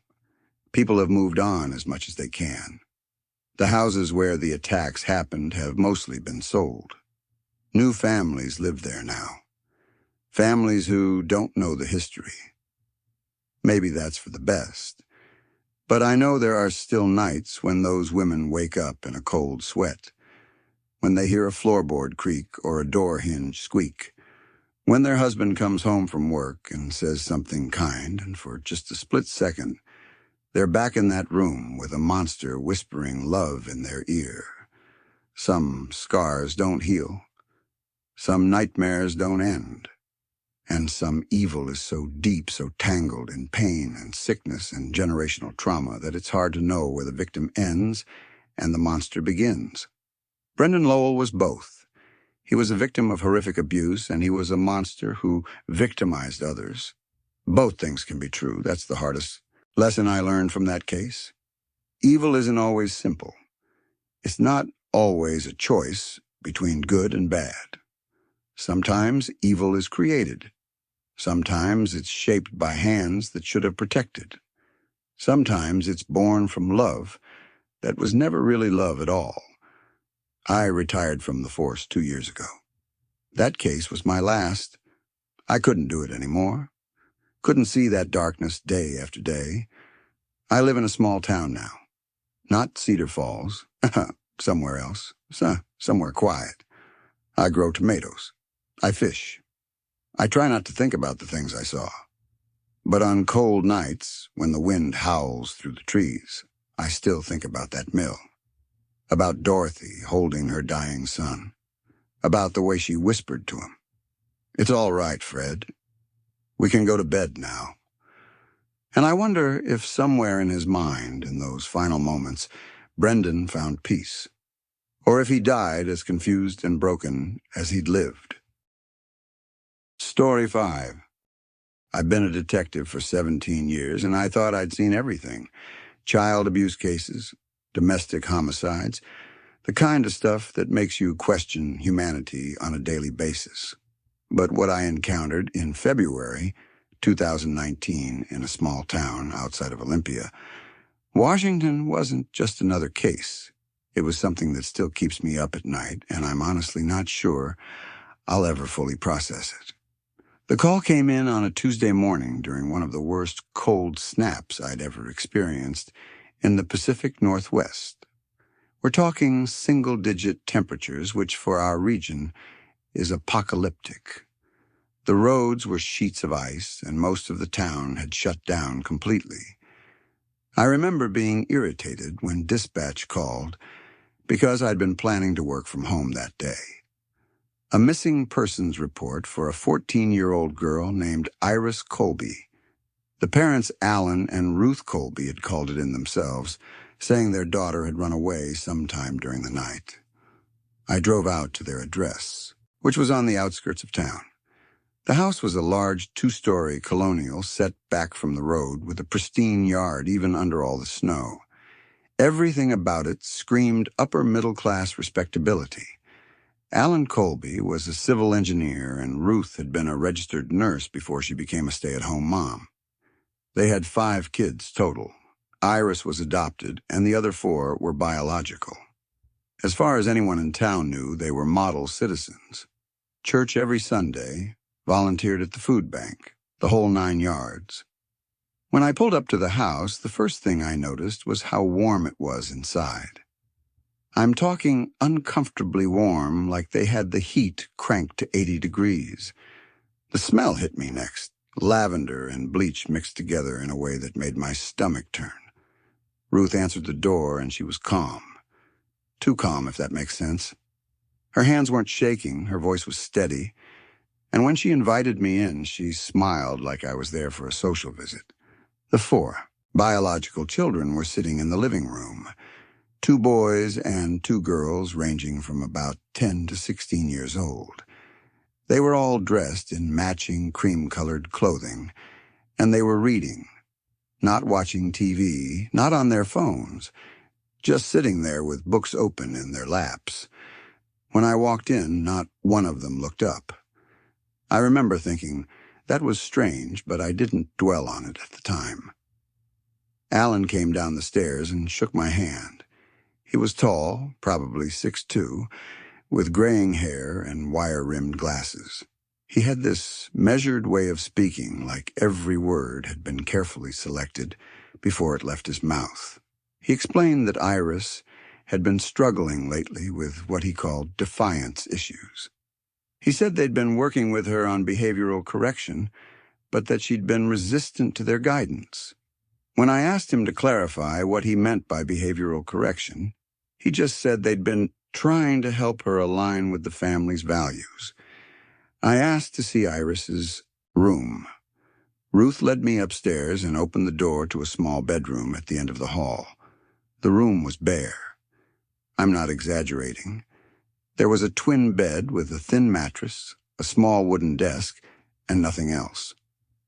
People have moved on as much as they can. The houses where the attacks happened have mostly been sold. New families live there now. Families who don't know the history. Maybe that's for the best. But I know there are still nights when those women wake up in a cold sweat, when they hear a floorboard creak or a door hinge squeak, when their husband comes home from work and says something kind, and for just a split second, they're back in that room with a monster whispering love in their ear. Some scars don't heal. Some nightmares don't end. And some evil is so deep, so tangled in pain and sickness and generational trauma that it's hard to know where the victim ends and the monster begins. Brendan Lowell was both. He was a victim of horrific abuse, and he was a monster who victimized others. Both things can be true. That's the hardest lesson I learned from that case. Evil isn't always simple. It's not always a choice between good and bad. Sometimes evil is created. Sometimes it's shaped by hands that should have protected. Sometimes it's born from love that was never really love at all. I retired from the force 2 years ago. That case was my last. I couldn't do it anymore. Couldn't see that darkness day after day. I live in a small town now. Not Cedar Falls. Somewhere else. Somewhere quiet. I grow tomatoes. I fish. I try not to think about the things I saw. But on cold nights, when the wind howls through the trees, I still think about that mill. About Dorothy holding her dying son. About the way she whispered to him. "It's all right, Fred. We can go to bed now." And I wonder if somewhere in his mind, in those final moments, Brendan found peace. Or if he died as confused and broken as he'd lived. Story 5. I've been a detective for 17 years, and I thought I'd seen everything. Child abuse cases, domestic homicides, the kind of stuff that makes you question humanity on a daily basis. But what I encountered in February 2019 in a small town outside of Olympia, Washington wasn't just another case. It was something that still keeps me up at night, and I'm honestly not sure I'll ever fully process it. The call came in on a Tuesday morning during one of the worst cold snaps I'd ever experienced in the Pacific Northwest. We're talking single-digit temperatures, which for our region is apocalyptic. The roads were sheets of ice, and most of the town had shut down completely. I remember being irritated when dispatch called because I'd been planning to work from home that day. A missing persons report for a 14-year-old girl named Iris Colby. The parents, Alan and Ruth Colby, had called it in themselves, saying their daughter had run away sometime during the night. I drove out to their address, which was on the outskirts of town. The house was a large 2-story colonial set back from the road with a pristine yard even under all the snow. Everything about it screamed upper-middle-class respectability. Alan Colby was a civil engineer, and Ruth had been a registered nurse before she became a stay-at-home mom. They had 5 kids total. Iris was adopted, and the other 4 were biological. As far as anyone in town knew, they were model citizens. Church every Sunday, volunteered at the food bank, the whole 9 yards. When I pulled up to the house, the first thing I noticed was how warm it was inside. I'm talking uncomfortably warm, like they had the heat cranked to 80 degrees. The smell hit me next, lavender and bleach mixed together in a way that made my stomach turn. Ruth answered the door, and she was calm. Too calm, if that makes sense. Her hands weren't shaking, her voice was steady, and when she invited me in, she smiled like I was there for a social visit. The 4 biological children were sitting in the living room. 2 boys and 2 girls ranging from about 10 to 16 years old. They were all dressed in matching cream-colored clothing, and they were reading, not watching TV, not on their phones, just sitting there with books open in their laps. When I walked in, not one of them looked up. I remember thinking, that was strange, but I didn't dwell on it at the time. Alan came down the stairs and shook my hand. He was tall, probably 6'2", with graying hair and wire-rimmed glasses. He had this measured way of speaking, like every word had been carefully selected before it left his mouth. He explained that Iris had been struggling lately with what he called defiance issues. He said they'd been working with her on behavioral correction, but that she'd been resistant to their guidance. When I asked him to clarify what he meant by behavioral correction, He just said they'd been trying to help her align with the family's values. I asked to see Iris's room. Ruth led me upstairs and opened the door to a small bedroom at the end of the hall. The room was bare. I'm not exaggerating. There was a twin bed with a thin mattress, a small wooden desk, and nothing else.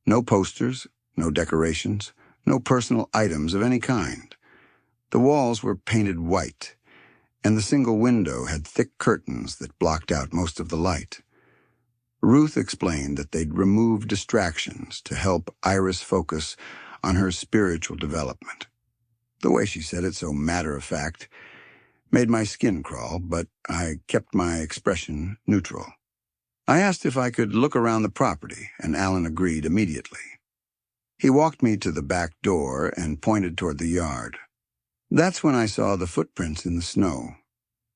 No posters, no decorations, no personal items of any kind. The walls were painted white, and the single window had thick curtains that blocked out most of the light. Ruth explained that they'd removed distractions to help Iris focus on her spiritual development. The way she said it so matter-of-fact made my skin crawl, but I kept my expression neutral. I asked if I could look around the property, and Alan agreed immediately. He walked me to the back door and pointed toward the yard. That's when I saw the footprints in the snow.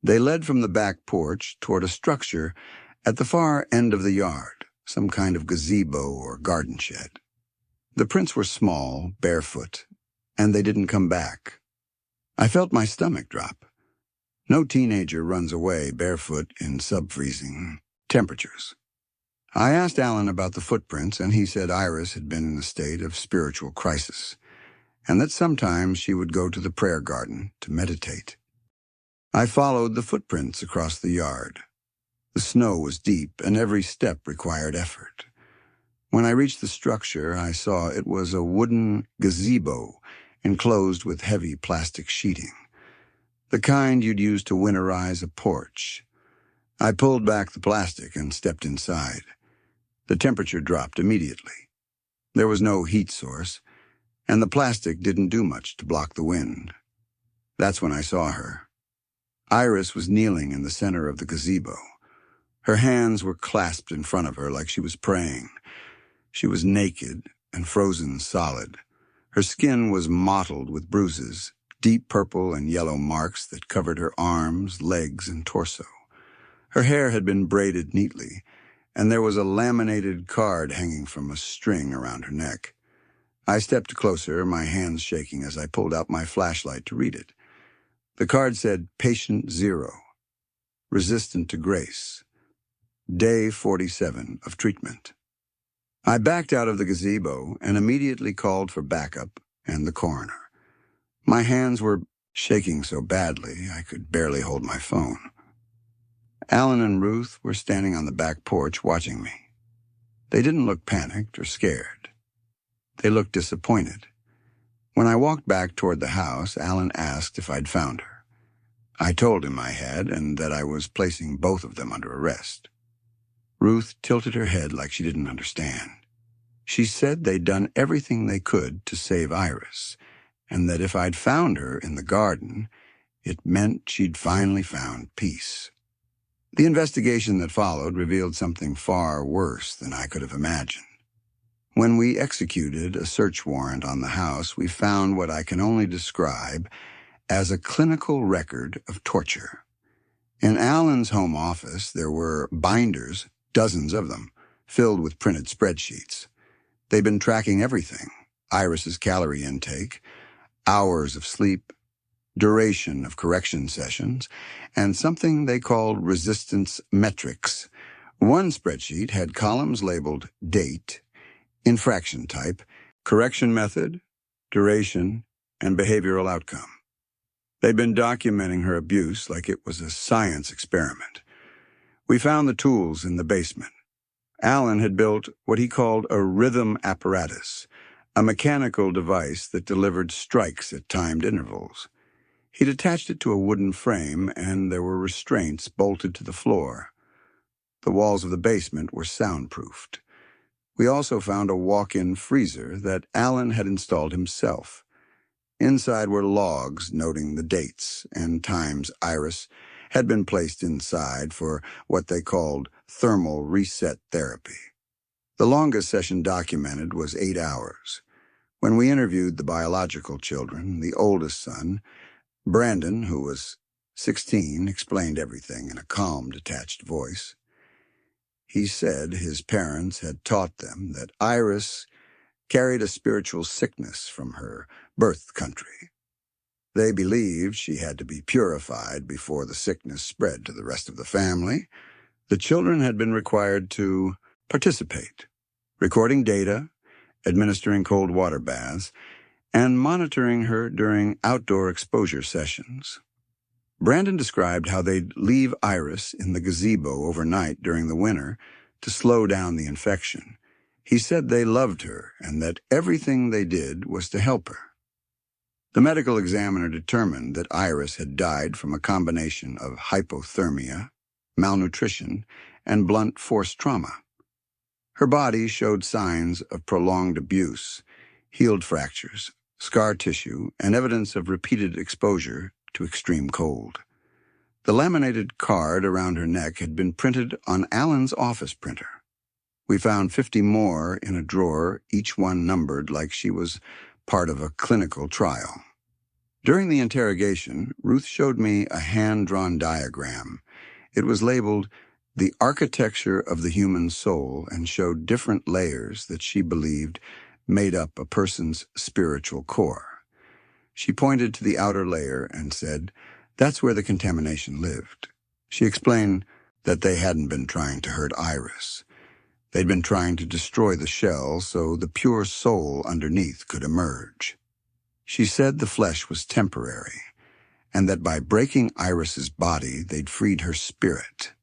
They led from the back porch toward a structure at the far end of the yard, some kind of gazebo or garden shed. The prints were small, barefoot, and they didn't come back. I felt my stomach drop. No teenager runs away barefoot in sub-freezing temperatures. I asked Alan about the footprints, and he said Iris had been in a state of spiritual crisis, and that sometimes she would go to the prayer garden to meditate. I followed the footprints across the yard. The snow was deep, and every step required effort. When I reached the structure, I saw it was a wooden gazebo enclosed with heavy plastic sheeting, the kind you'd use to winterize a porch. I pulled back the plastic and stepped inside. The temperature dropped immediately. There was no heat source, and the plastic didn't do much to block the wind. That's when I saw her. Iris was kneeling in the center of the gazebo. Her hands were clasped in front of her like she was praying. She was naked and frozen solid. Her skin was mottled with bruises, deep purple and yellow marks that covered her arms, legs, and torso. Her hair had been braided neatly, and there was a laminated card hanging from a string around her neck. I stepped closer, my hands shaking as I pulled out my flashlight to read it. The card said, Patient 0, resistant to grace, day 47 of treatment. I backed out of the gazebo and immediately called for backup and the coroner. My hands were shaking so badly I could barely hold my phone. Alan and Ruth were standing on the back porch watching me. They didn't look panicked or scared. They looked disappointed. When I walked back toward the house, Alan asked if I'd found her. I told him I had and that I was placing both of them under arrest. Ruth tilted her head like she didn't understand. She said they'd done everything they could to save Iris, and that if I'd found her in the garden, it meant she'd finally found peace. The investigation that followed revealed something far worse than I could have imagined. When we executed a search warrant on the house, we found what I can only describe as a clinical record of torture. In Alan's home office, there were binders, dozens of them, filled with printed spreadsheets. They'd been tracking everything: Iris's calorie intake, hours of sleep, duration of correction sessions, and something they called resistance metrics. One spreadsheet had columns labeled date, infraction type, correction method, duration, and behavioral outcome. They'd been documenting her abuse like it was a science experiment. We found the tools in the basement. Alan had built what he called a rhythm apparatus, a mechanical device that delivered strikes at timed intervals. He'd attached it to a wooden frame, and there were restraints bolted to the floor. The walls of the basement were soundproofed. We also found a walk-in freezer that Alan had installed himself. Inside were logs noting the dates and times Iris had been placed inside for what they called thermal reset therapy. The longest session documented was 8 hours. When we interviewed the biological children, the oldest son, Brandon, who was 16, explained everything in a calm, detached voice. He said his parents had taught them that Iris carried a spiritual sickness from her birth country. They believed she had to be purified before the sickness spread to the rest of the family. The children had been required to participate, recording data, administering cold water baths, and monitoring her during outdoor exposure sessions. Brandon described how they'd leave Iris in the gazebo overnight during the winter to slow down the infection. He said they loved her and that everything they did was to help her. The medical examiner determined that Iris had died from a combination of hypothermia, malnutrition, and blunt force trauma. Her body showed signs of prolonged abuse, healed fractures, scar tissue, and evidence of repeated exposure to extreme cold. The laminated card around her neck had been printed on Alan's office printer. We found 50 more in a drawer, each one numbered like she was part of a clinical trial. During the interrogation, Ruth showed me a hand-drawn diagram. It was labeled The Architecture of the Human Soul and showed different layers that she believed made up a person's spiritual core. She pointed to the outer layer and said, "That's where the contamination lived." She explained that they hadn't been trying to hurt Iris. They'd been trying to destroy the shell so the pure soul underneath could emerge. She said the flesh was temporary, and that by breaking Iris's body, they'd freed her spirit.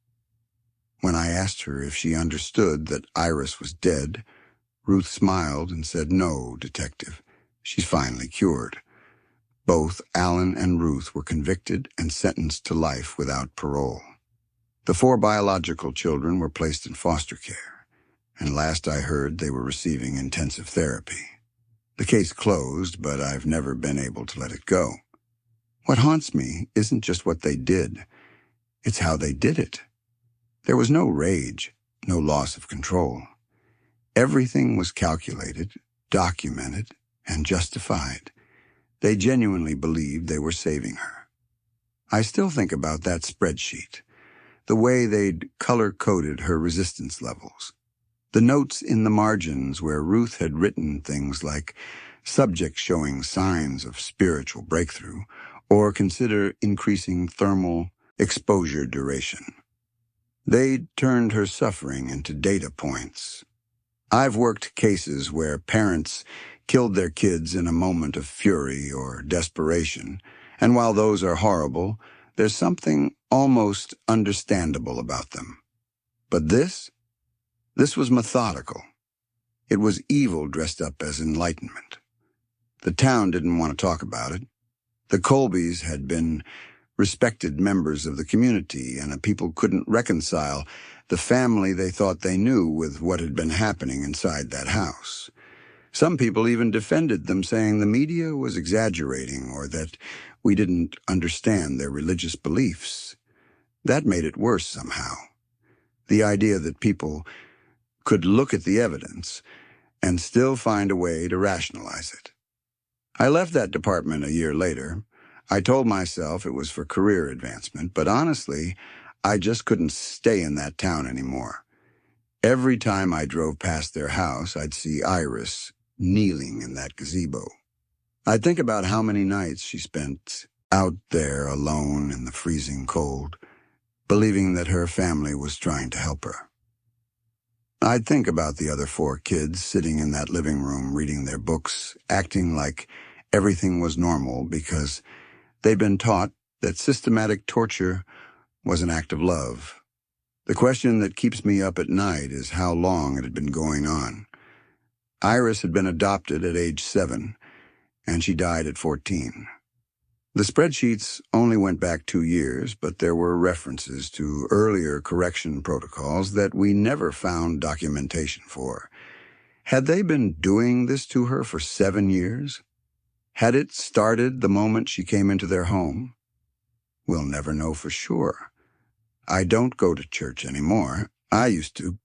When I asked her if she understood that Iris was dead, Ruth smiled and said, "No, Detective, she's finally cured." Both Alan and Ruth were convicted and sentenced to life without parole. The 4 biological children were placed in foster care, and last I heard they were receiving intensive therapy. The case closed, but I've never been able to let it go. What haunts me isn't just what they did, it's how they did it. There was no rage, no loss of control. Everything was calculated, documented, and justified. They genuinely believed they were saving her. I still think about that spreadsheet, the way they'd color-coded her resistance levels. The notes in the margins where Ruth had written things like subject showing signs of spiritual breakthrough or consider increasing thermal exposure duration. They'd turned her suffering into data points. I've worked cases where parents killed their kids in a moment of fury or desperation, and while those are horrible, there's something almost understandable about them. But this was methodical. It was evil dressed up as enlightenment. The town didn't want to talk about it. The Colbys had been respected members of the community, and people couldn't reconcile the family they thought they knew with what had been happening inside that house. Some people even defended them, saying the media was exaggerating or that we didn't understand their religious beliefs. That made it worse somehow. The idea that people could look at the evidence and still find a way to rationalize it. I left that department a year later. I told myself it was for career advancement, but honestly, I just couldn't stay in that town anymore. Every time I drove past their house, I'd see Iris kneeling in that gazebo. I'd think about how many nights she spent out there alone in the freezing cold, believing that her family was trying to help her. I'd think about the other 4 kids sitting in that living room reading their books, acting like everything was normal because they'd been taught that systematic torture was an act of love. The question that keeps me up at night is how long it had been going on. Iris had been adopted at age 7, and she died at 14. The spreadsheets only went back 2 years, but there were references to earlier correction protocols that we never found documentation for. Had they been doing this to her for 7 years? Had it started the moment she came into their home? We'll never know for sure. I don't go to church anymore. I used to.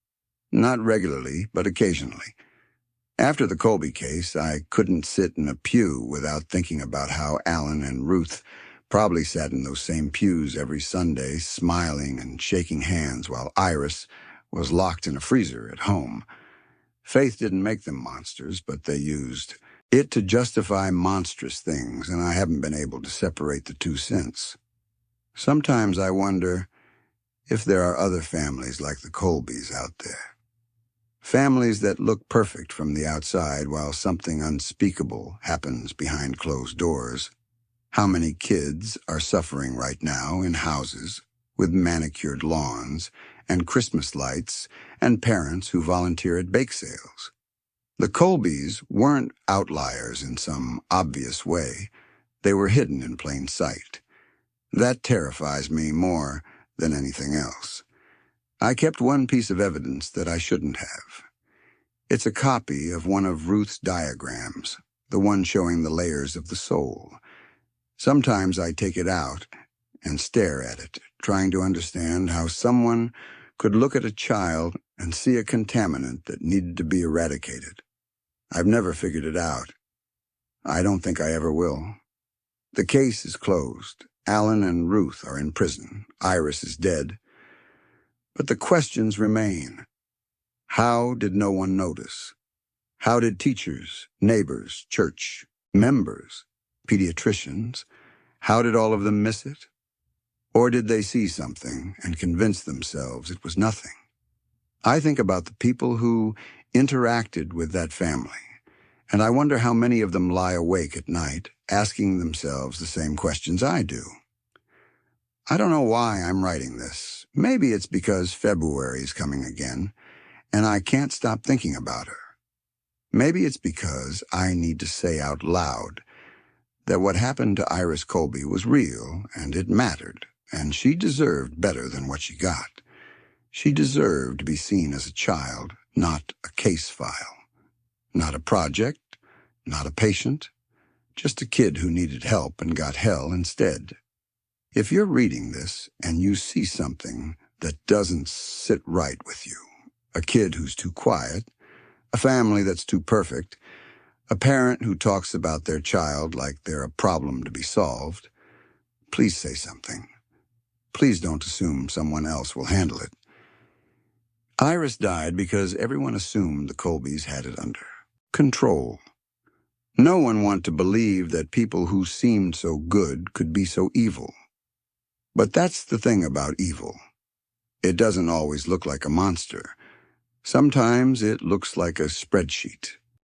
Not regularly, but occasionally. After the Colby case, I couldn't sit in a pew without thinking about how Alan and Ruth probably sat in those same pews every Sunday, smiling and shaking hands while Iris was locked in a freezer at home. Faith didn't make them monsters, but they used It to justify monstrous things, and I haven't been able to separate the two since. Sometimes I wonder if there are other families like the Colbys out there. Families that look perfect from the outside while something unspeakable happens behind closed doors. How many kids are suffering right now in houses with manicured lawns and Christmas lights and parents who volunteer at bake sales? The Colbys weren't outliers in some obvious way. They were hidden in plain sight. That terrifies me more than anything else. I kept one piece of evidence that I shouldn't have. It's a copy of one of Ruth's diagrams, the one showing the layers of the soul. Sometimes I take it out and stare at it, trying to understand how someone could look at a child and see a contaminant that needed to be eradicated. I've never figured it out. I don't think I ever will. The case is closed. Alan and Ruth are in prison. Iris is dead. But the questions remain. How did no one notice? How did teachers, neighbors, church, members, pediatricians, how did all of them miss it? Or did they see something and convince themselves it was nothing? I think about the people who interacted with that family, and I wonder how many of them lie awake at night asking themselves the same questions I do. I don't know why I'm writing this. Maybe it's because February is coming again, and I can't stop thinking about her. Maybe it's because I need to say out loud that what happened to Iris Colby was real, and it mattered, and she deserved better than what she got. She deserved to be seen as a child, not a case file. Not a project, not a patient, just a kid who needed help and got hell instead. If you're reading this and you see something that doesn't sit right with you, a kid who's too quiet, a family that's too perfect, a parent who talks about their child like they're a problem to be solved, please say something. Please don't assume someone else will handle it. Iris died because everyone assumed the Colbys had it under control. No one wanted to believe that people who seemed so good could be so evil. But that's the thing about evil. It doesn't always look like a monster. Sometimes it looks like a spreadsheet.